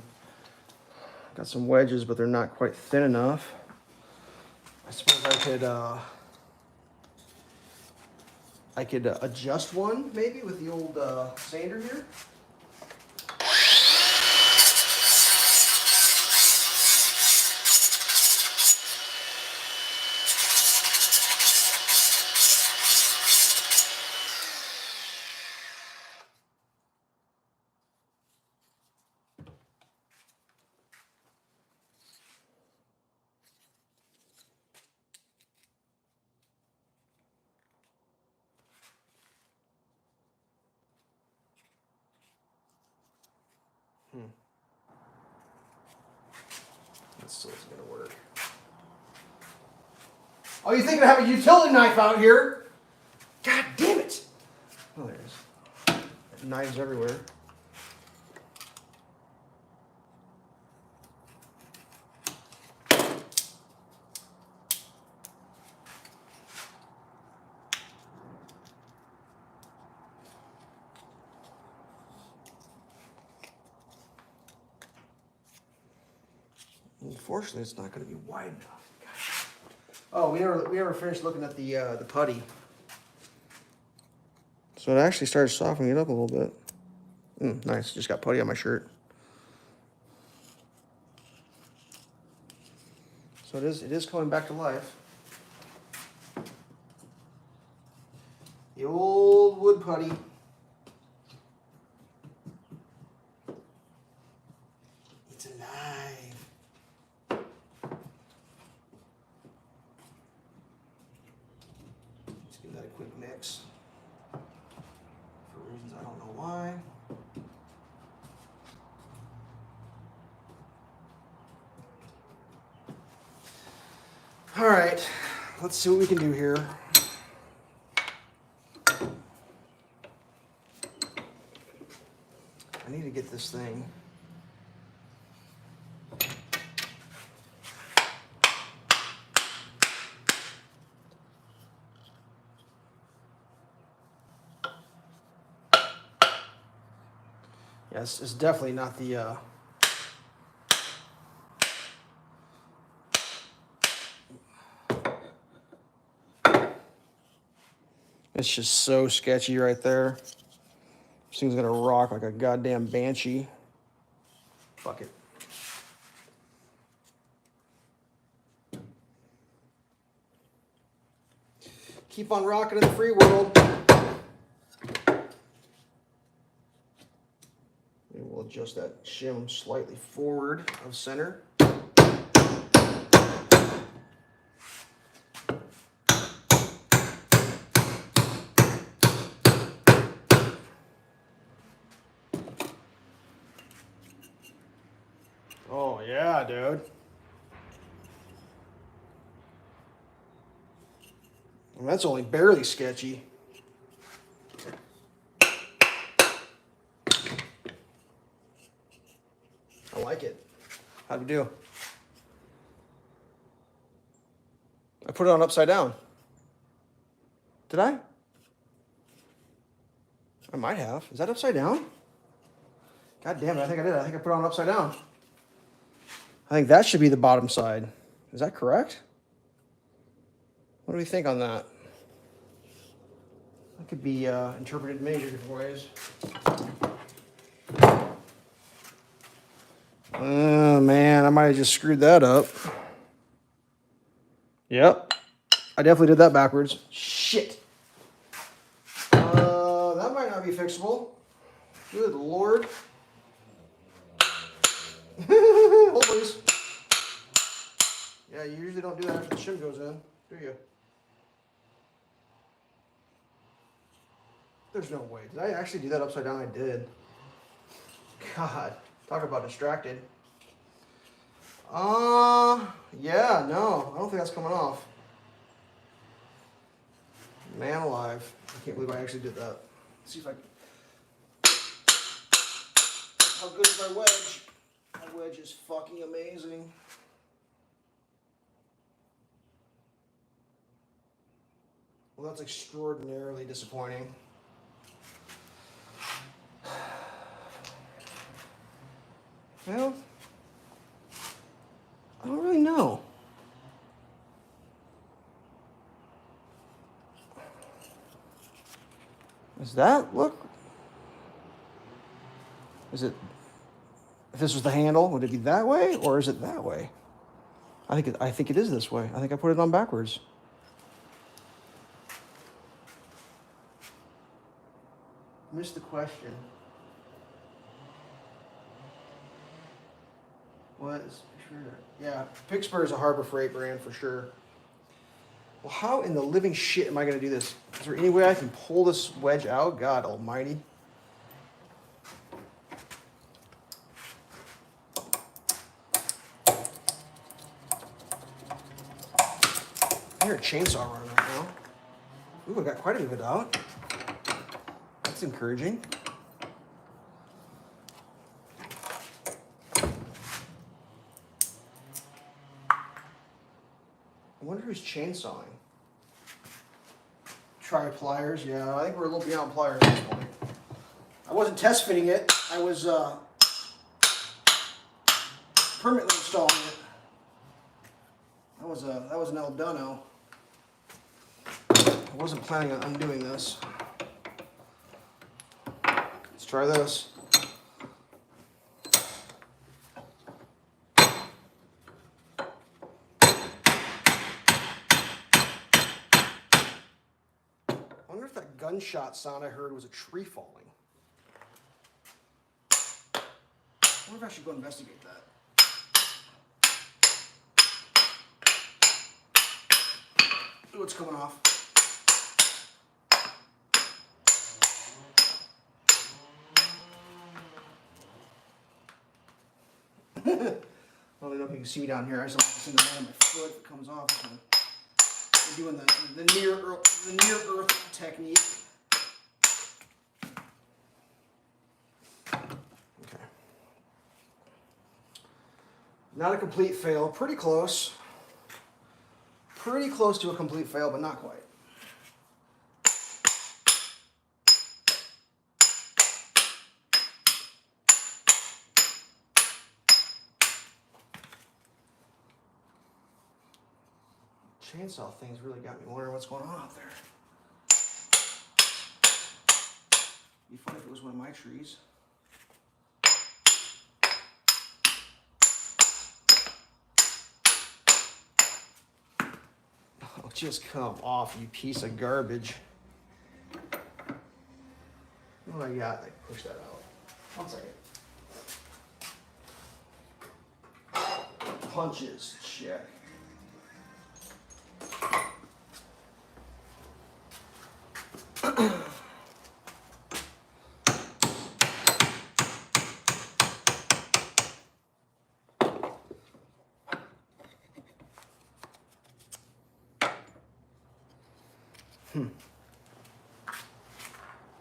got some wedges, but they're not quite thin enough. I suppose I could adjust one maybe with the old sander here. That still isn't going to work. Oh, you thinking I have a utility knife out here? God damn it! Oh, there it is. Knives everywhere. Unfortunately, it's not going to be wide enough. Oh, we never finished looking at the putty. So it actually started softening it up a little bit. Nice. Just got putty on my shirt. So it is coming back to life. putty. It's alive. Let's give that a quick mix. For reasons I don't know why. All right, let's see what we can do here. I need to get this thing. Yes, it's definitely not the it's just so sketchy right there. This thing's gonna rock like a goddamn banshee. Fuck it. Keep on rocking in the free world. And we'll adjust that shim slightly forward of center. Oh yeah, dude. And that's only barely sketchy. I like it. How'd we do? I put it on upside down. Did I? I might have. Is that upside down? God damn it, I think I did. I think I put it on upside down. I think that should be the bottom side. Is that correct? What do we think on that? That could be interpreted in many different ways. Oh man, I might have just screwed that up. Yep, I definitely did that backwards. Shit. That might not be fixable. Good Lord. Hold please. Yeah, you usually don't do that after the shim goes in, do you? There's no way. Did I actually do that upside down? I did. God, talk about distracted. Yeah, no, I don't think that's coming off. Man alive. I can't believe I actually did that. Let's see if I can. How good is my wedge? My wedge is fucking amazing. Well, that's extraordinarily disappointing. Well, I don't really know. Does that look? Is it? If this was the handle, would it be that way or is it that way? I think it is this way. I think I put it on backwards. Missed the question. Was sure. Yeah, Pittsburgh is a Harbor Freight brand for sure. Well, how in the living shit am I going to do this? Is there any way I can pull this wedge out? God almighty. I hear a chainsaw running right now. Ooh, I got quite a bit of it out. That's encouraging. I wonder who's chainsawing. Try pliers. Yeah, I think we're a little beyond pliers at this point. I wasn't test fitting it. I was permanently installing it. That was an El Dono. I wasn't planning on undoing this. Let's try this. gunshot sound I heard was a tree falling. I wonder if I should go investigate that. Ooh, it's coming off. I don't know if you can see me down here. I just don't want to send it on my foot if it comes off. We're doing the near earth technique. Okay. Not a complete fail. Pretty close. Pretty close to a complete fail, but not quite. Chainsaw thing's really got me wondering what's going on out there. Be funny if it was one of my trees. Oh, just come off, you piece of garbage. What do I got? I push that out. 1 second. Punches, check.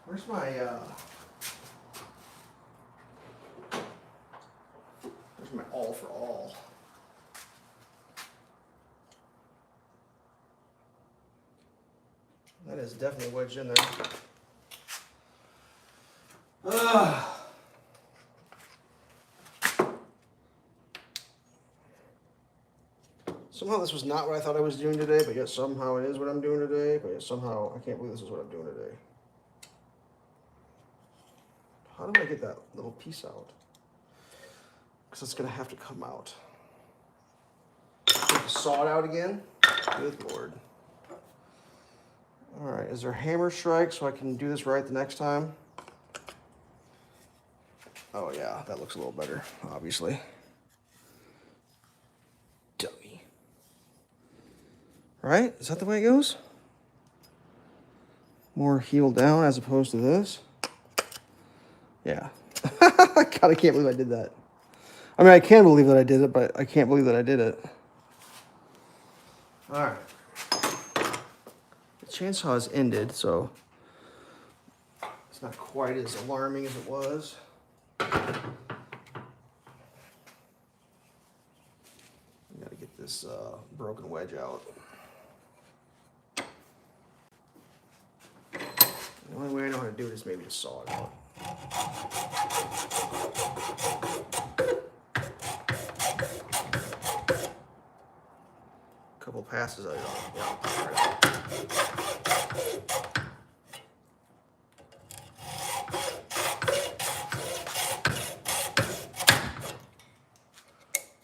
Where's my all for all? That is definitely wedged in there. Somehow this was not what I thought I was doing today, but yet somehow it is what I'm doing today, but yet somehow I can't believe this is what I'm doing today. How do I get that little piece out? Because it's going to have to come out. Saw it out again? Good Lord. All right, is there a hammer strike so I can do this right the next time? Oh yeah, that looks a little better, obviously. Dummy. Right? Is that the way it goes? More heel down as opposed to this? Yeah. God, I can't believe I did that. I mean, I can believe that I did it, but I can't believe that I did it. All right. The chainsaw is ended, so it's not quite as alarming as it was. I gotta get this broken wedge out. The only way I know how to do it is maybe to saw it out. Couple passes out. Yeah, right.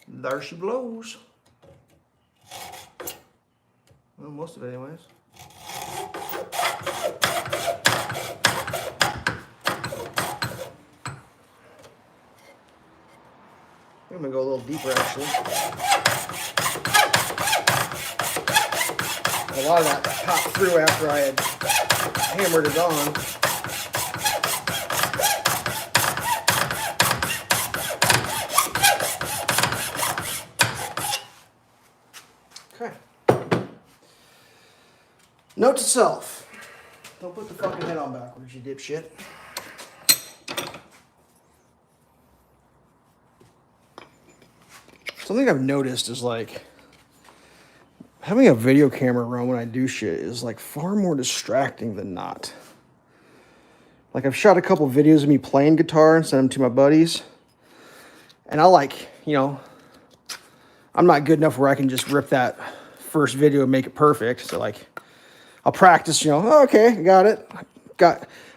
There she blows. Well, most of it anyways. I'm gonna go a little deeper actually. A lot of that popped through after I had hammered it on. Okay. Note to self. Don't put the fucking head on backwards, you dipshit. Something I've noticed is like having a video camera run when I do shit is like far more distracting than not. Like I've shot a couple videos of me playing guitar and sent them to my buddies. And I like, you know, I'm not good enough where I can just rip that first video and make it perfect. So like I'll practice, you know, oh, okay, I got it.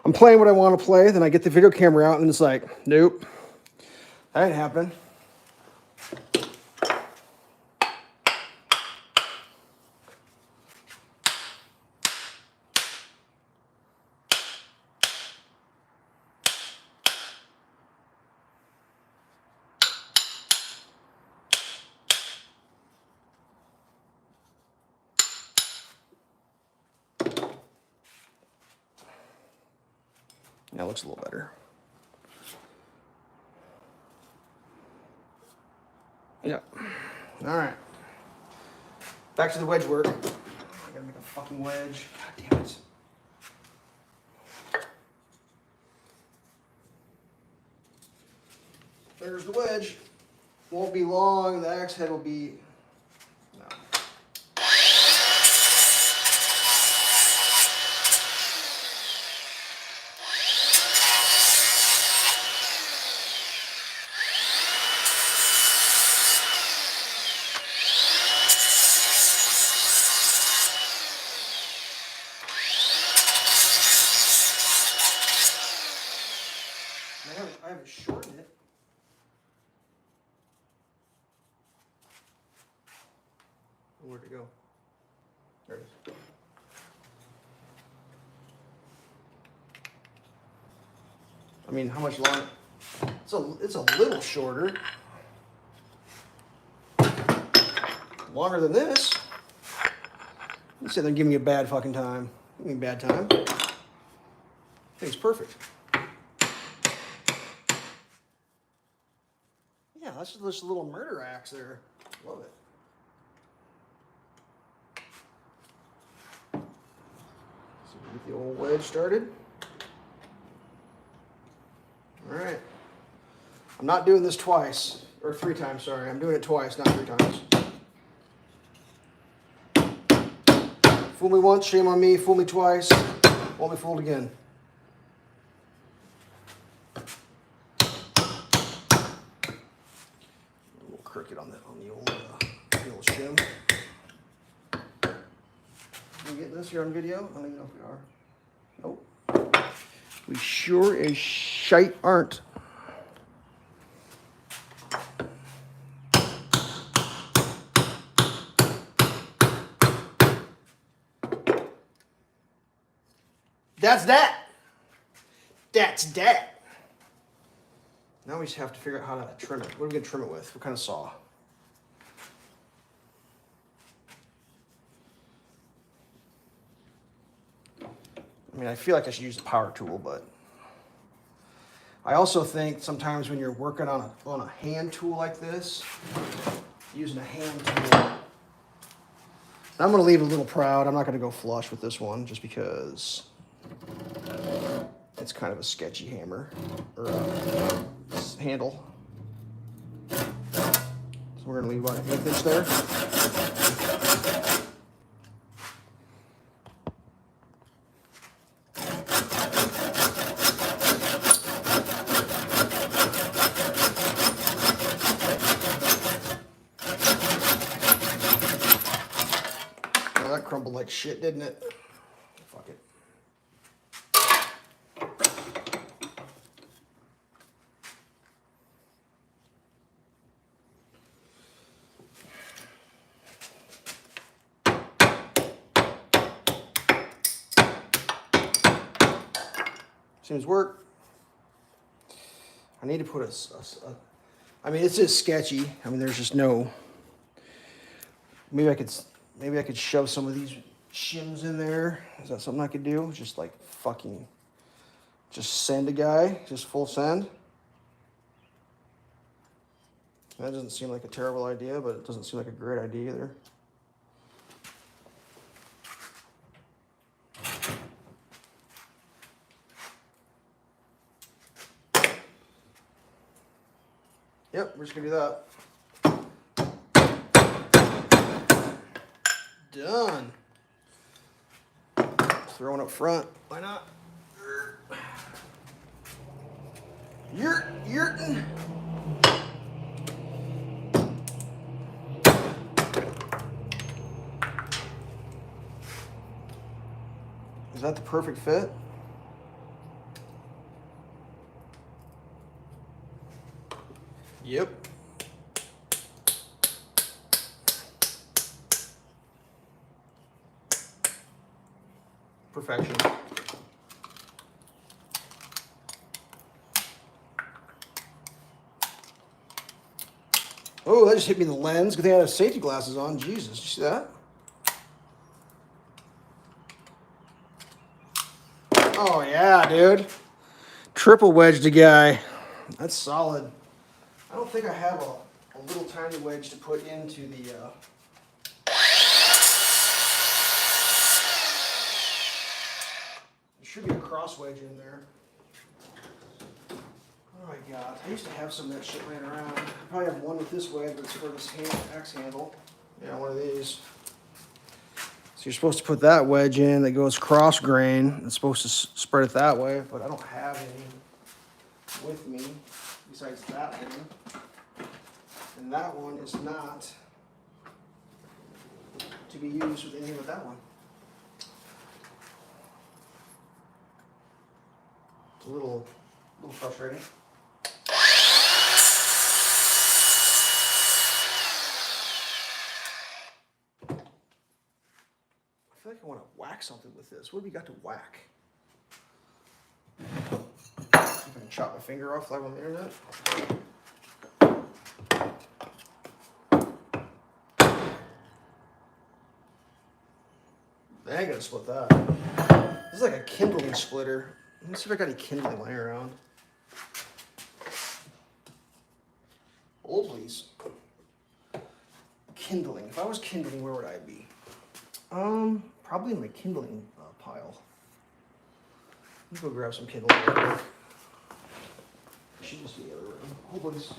I'm playing what I want to play. Then I get the video camera out and it's like, nope, that ain't happening. That looks a little better. Yeah. All right. Back to the wedge work. I gotta make a fucking wedge. God damn it. There's the wedge. Won't be long. The axe head will be. No. I haven't shortened it. Where'd it go? There it is. I mean, how much longer? It's a little shorter. Longer than this. You said they're giving me a bad fucking time. Give me a bad time. I think it's perfect. Yeah, that's just a little murder axe there. Love it. So get the old wedge started. All right. I'm not doing this twice, or 3 times, sorry. I'm doing it twice, not 3 times. Fool me once, shame on me. Fool me twice, won't be fooled again. A little crooked on the old shim. We getting this here on video? I don't even know if we are. Nope. We sure as shite aren't. That's that. That's that. Now we just have to figure out how to trim it. What are we going to trim it with? What kind of saw? I mean, I feel like I should use a power tool, but I also think sometimes when you're working on a hand tool like this, using a hand tool, I'm going to leave it a little proud. I'm not going to go flush with this one just because it's kind of a sketchy hammer or handle. So we're going to leave about an 1/8 inch there. Oh, that crumbled like shit, didn't it? Fuck it. Seems work. I need to put I mean, it's just sketchy. I mean, there's just no. Maybe I could shove some of these shims in there. Is that something I could do? Just like fucking, just send a guy, just full send. That doesn't seem like a terrible idea, but it doesn't seem like a great idea either. Yep, we're just gonna do that. Done. Throwing up front. Why not? Yurtin. Is that the perfect fit? Yep. Perfection. Oh, that just hit me in the lens. Good thing I had safety glasses on. Jesus, you see that? Oh yeah, dude. Triple wedged a guy. That's solid. I don't think I have a little tiny wedge to put into the... There should be a cross wedge in there. Oh my god, I used to have some of that shit laying around. I probably have one with this wedge, but it's for this axe handle. Yeah, one of these. So you're supposed to put that wedge in that goes cross grain. It's supposed to spread it that way, but I don't have any with me besides that one. And that one is not to be used with anything but that one. It's a little frustrating. I feel like I want to whack something with this. What have we got to whack? See if I can chop my finger off live on the internet. I ain't gonna split that. This is like a kindling splitter. Let me see if I got any kindling lying around. Oh, please. Kindling. If I was kindling, where would I be? Probably in my kindling pile. Let me go grab some kindling real quick. Should just be the other room. Oh, please.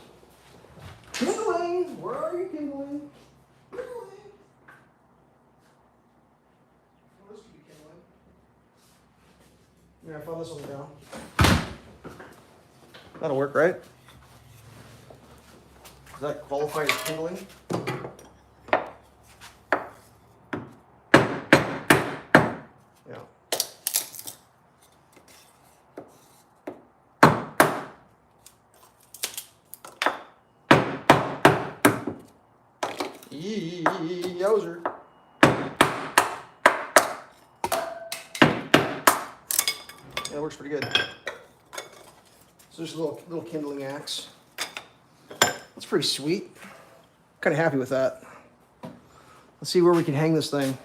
Kindling! Where are you, kindling? Kindling! What else could be kindling? Yeah, I found this one down. That'll work, right? Does that qualify as kindling? Yeah. Yowzer. Yeah, it works pretty good. So just a little kindling axe. That's pretty sweet. Kind of happy with that. Let's see where we can hang this thing.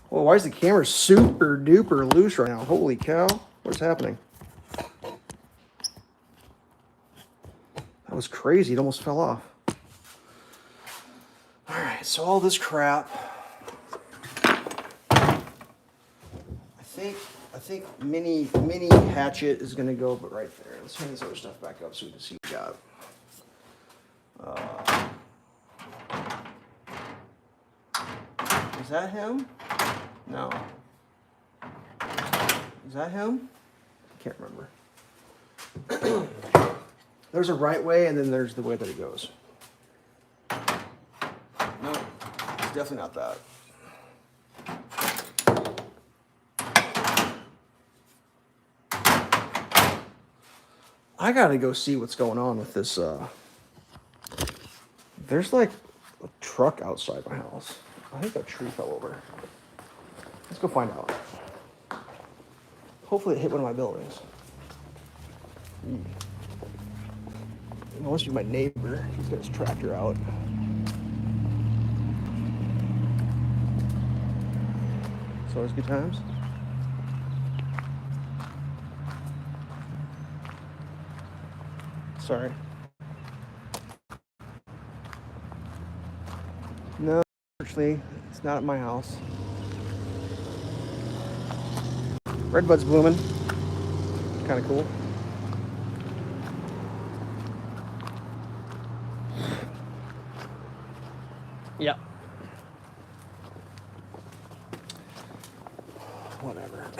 Well, why is the camera super duper loose right now? Holy cow. What's happening? That was crazy. It almost fell off. All right, so all this crap. I think mini hatchet is gonna go, but right there. Let's hang this other stuff back up so we can see what we got. Is that him? No. Is that him? I can't remember. There's a right way, and then there's the way that it goes. No, it's definitely not that. I gotta go see what's going on with this. There's like a truck outside my house. I think a tree fell over. Let's go find out. Hopefully it hit one of my buildings. It must be my neighbor. He's got his tractor out. It's always good times. Sorry. No, actually, it's not at my house. Redbud's blooming. Kind of cool. Yep. Whatever.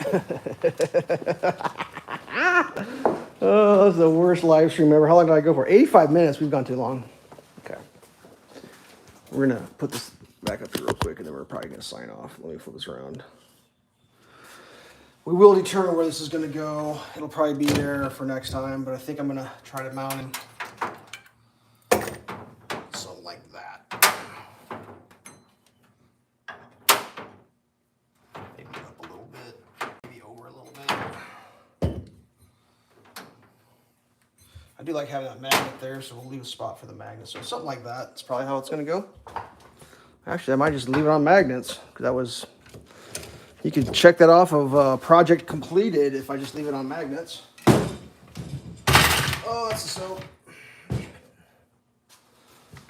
Oh, that's the worst live stream ever. How long did I go for? 85 minutes. We've gone too long. Okay. We're going to put this back up here real quick, and then we're probably going to sign off. Let me flip this around. We will determine where this is going to go. It'll probably be there for next time, but I think I'm going to try to mount him something like that. Maybe up a little bit, maybe over a little bit. I do like having that magnet there, so we'll leave a spot for the magnet. So something like that. That's probably how it's going to go. Actually, I might just leave it on magnets, because that was... You can check that off of project completed if I just leave it on magnets. Oh, that's the soap.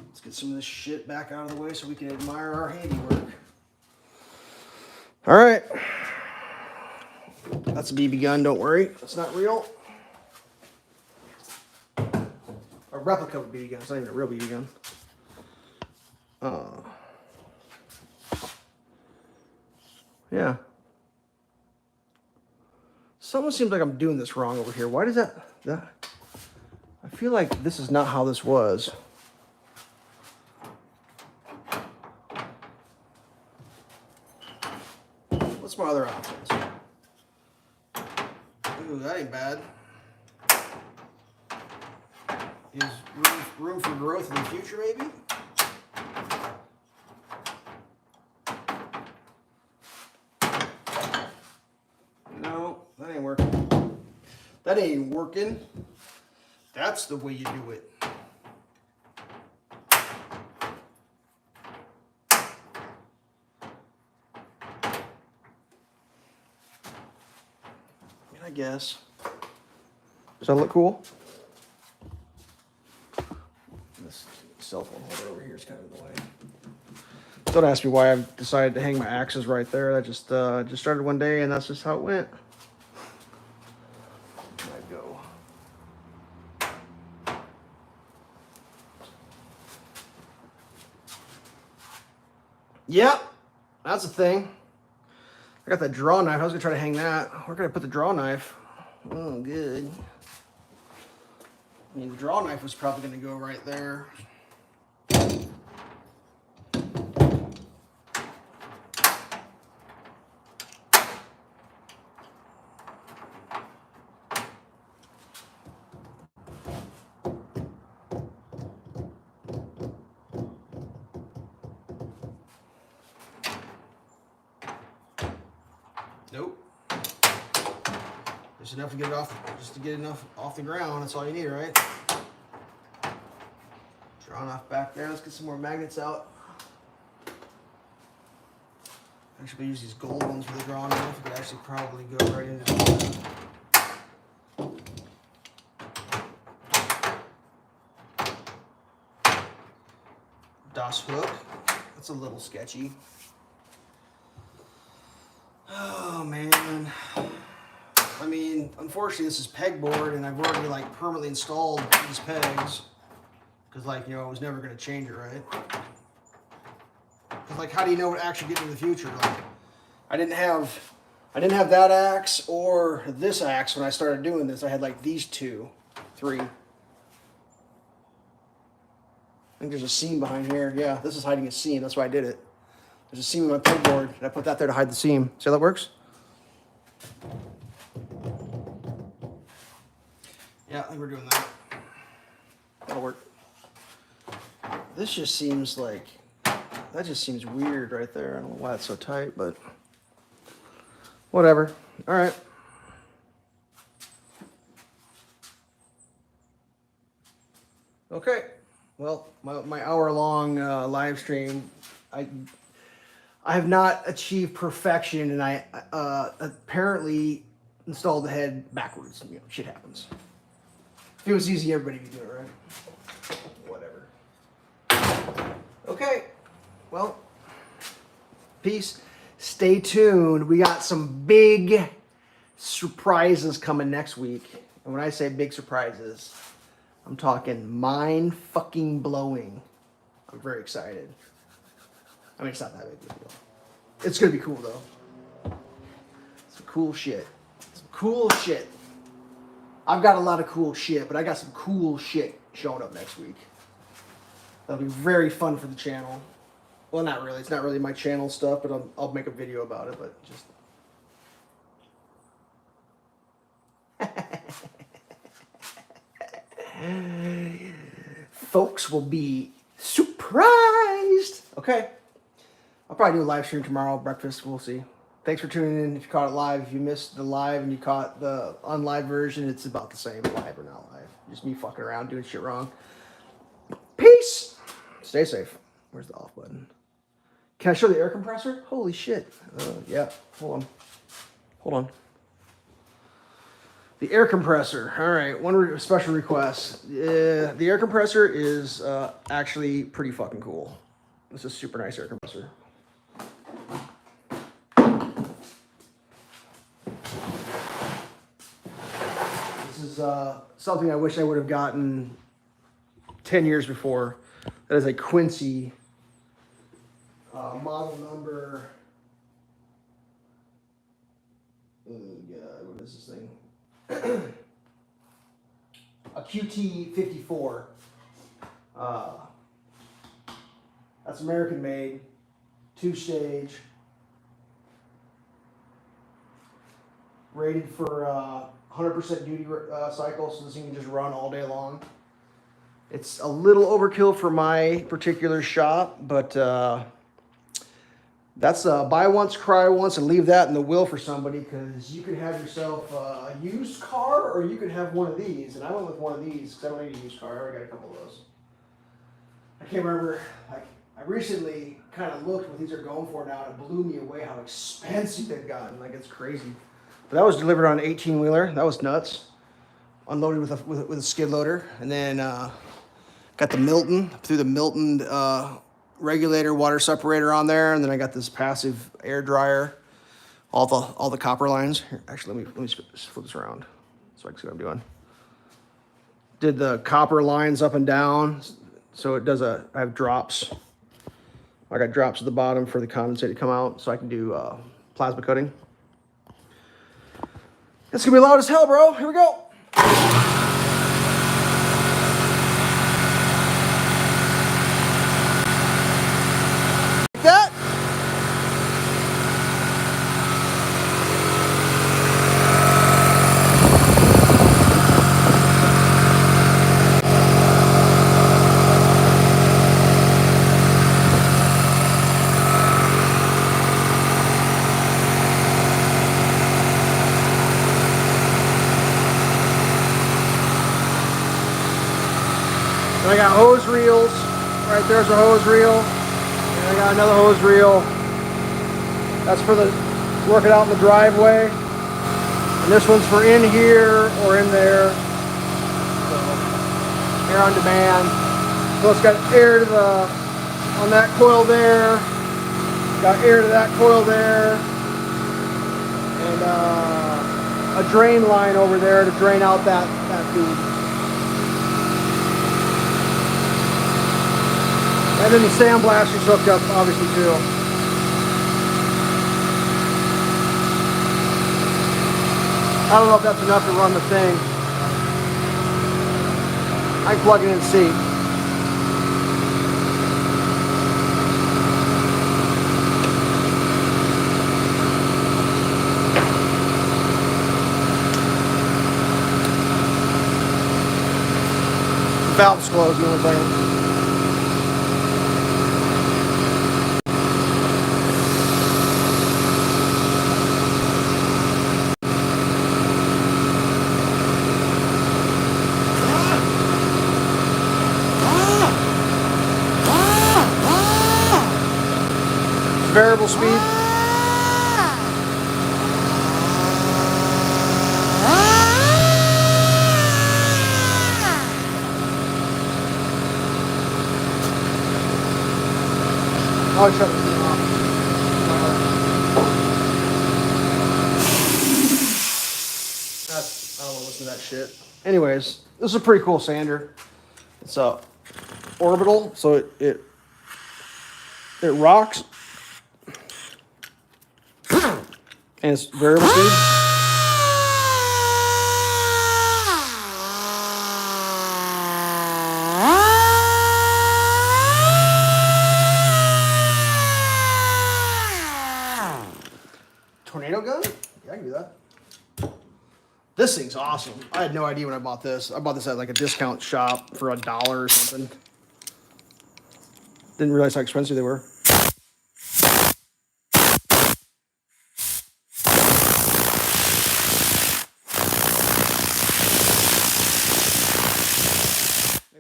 Let's get some of this shit back out of the way so we can admire our handiwork. All right. That's a BB gun, don't worry. It's not real. A replica of a BB gun. It's not even a real BB gun. Yeah. Something seems like I'm doing this wrong over here. Why does that... I feel like this is not how this was. What's my other options? Ooh, that ain't bad. Is room for growth in the future, maybe? No, that ain't working. That ain't working. That's the way you do it. I guess. Does that look cool? This cell phone holder over here is kind of in the way. Don't ask me why I decided to hang my axes right there. That just started one day, and that's just how it went. There I go. Yep, that's a thing. I got that draw knife. I was gonna try to hang that. Where can I put the draw knife? Oh, good. I mean, the draw knife was probably gonna go right there. Nope. Just enough to get it off, just to get enough off the ground. That's all you need, right? Draw knife back there. Let's get some more magnets out. Actually, use these gold ones for the draw knife. It could actually probably go right into the DOS hook. That's a little sketchy. Oh man. I mean, unfortunately this is pegboard and I've already like permanently installed these pegs. Cause like, you know, I was never gonna change it, right? Cause like, how do you know what actually gets in the future? Like, I didn't have that axe or this axe when I started doing this. I had like these three. I think there's a seam behind here. Yeah, this is hiding a seam. That's why I did it. There's a seam in my pegboard, and I put that there to hide the seam. See how that works? Yeah, I think we're doing that. That'll work. This just seems like, that just seems weird right there. I don't know why it's so tight, but whatever. All right. Okay. Well, my hour-long live stream, I have not achieved perfection, and I apparently installed the head backwards. You know, shit happens. If it was easy, everybody could do it, right? Whatever. Okay. Well, peace. Stay tuned. We got some big surprises coming next week. And when I say big surprises, I'm talking mind fucking blowing. I'm very excited. I mean, it's not that big of a deal. It's gonna be cool though. Some cool shit. Some cool shit. I've got a lot of cool shit, but I got some cool shit showing up next week. That'll be very fun for the channel. Well, not really. It's not really my channel stuff, but I'll make a video about it, but just... Folks will be surprised. Okay. I'll probably do a live stream tomorrow, breakfast. We'll see. Thanks for tuning in. If you caught it live, if you missed the live and you caught the unlive version, it's about the same, live or not live. Just me fucking around doing shit wrong. Peace. Stay safe. Where's the off button? Can I show the air compressor? Holy shit. Yeah. Hold on. The air compressor. All right, one special request. The air compressor is actually pretty fucking cool. This is a super nice air compressor. This is something I wish I would have gotten 10 years before. That is a Quincy model number. Oh God, what is this thing? A QT54. That's American made, 2-stage, rated for 100% duty cycle, so this thing can just run all day long. It's a little overkill for my particular shop, but that's buy once, cry once, and leave that in the will for somebody, because you could have yourself a used car, or you could have one of these. And I went with one of these because I don't need a used car. I already got a couple of those. I can't remember. I recently kind of looked what these are going for now, and it blew me away how expensive they've gotten. Like, it's crazy. But that was delivered on an 18-wheeler. That was nuts. Unloaded with a skid loader, and then got the Milton through the Milton regulator water separator on there, and then I got this passive air dryer, all the copper lines. Here, actually, let me flip this around so I can see what I'm doing. Did the copper lines up and down, so it does I have drops. I got drops at the bottom for the condensate to come out, so I can do plasma coating. It's gonna be loud as hell, bro. Here we go. That. I got hose reels. Right there's a hose reel. And I got another hose reel. That's for the work it out in the driveway. And this one's for in here or in there. So, air on demand. So it's got air to on that coil there. Got air to that coil there. And a drain line over there to drain out that feed. And then the sandblaster's hooked up, obviously, too. I don't know if that's enough to run the thing. I can plug it in and see. The valve's closed, you know what I'm saying? Variable speed. Oh, shut it off. I don't want to listen to that shit. Anyways, this is a pretty cool sander. It's a orbital, so it rocks. And it's variable speed. Tornado gun? Yeah, I can do that. This thing's awesome. I had no idea when I bought this. I bought this at like a discount shop for $1 or something. Didn't realize how expensive they were.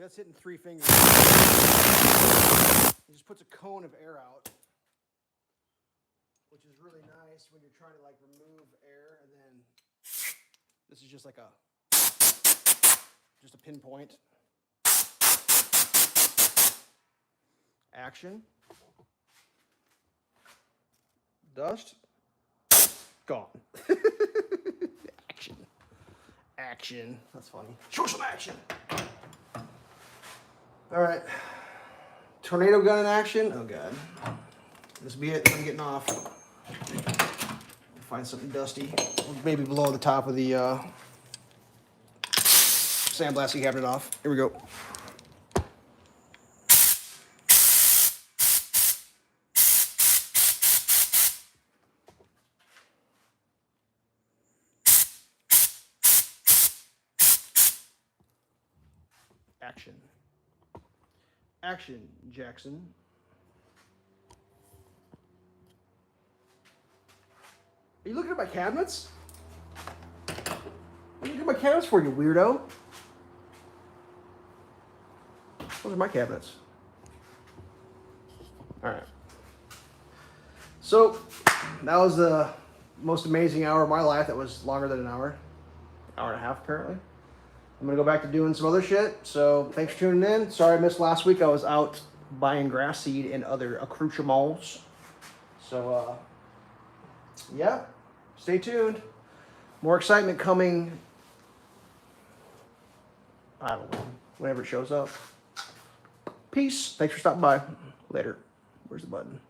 That's hitting 3 fingers. It just puts a cone of air out, which is really nice when you're trying to like remove air, and then This is just like just a pinpoint. Action. Dust. Gone. Action. Action. That's funny. Show some action. All right. Tornado gun in action. Oh, God. This will be it. I'm getting off. Find something dusty. Maybe below the top of the sandblasting cabinet off. Here we go. Action. Action, Jackson. Are you looking at my cabinets? What are you looking at my cabinets for, you weirdo? Those are my cabinets. All right. So, that was the most amazing hour of my life. That was longer than an hour. Hour and a half, apparently. I'm going to go back to doing some other shit. So, thanks for tuning in. Sorry I missed last week. I was out buying grass seed and other accoutrements. So, yeah. Stay tuned. More excitement coming. I don't know. Whenever it shows up. Peace. Thanks for stopping by. Later. Where's the button?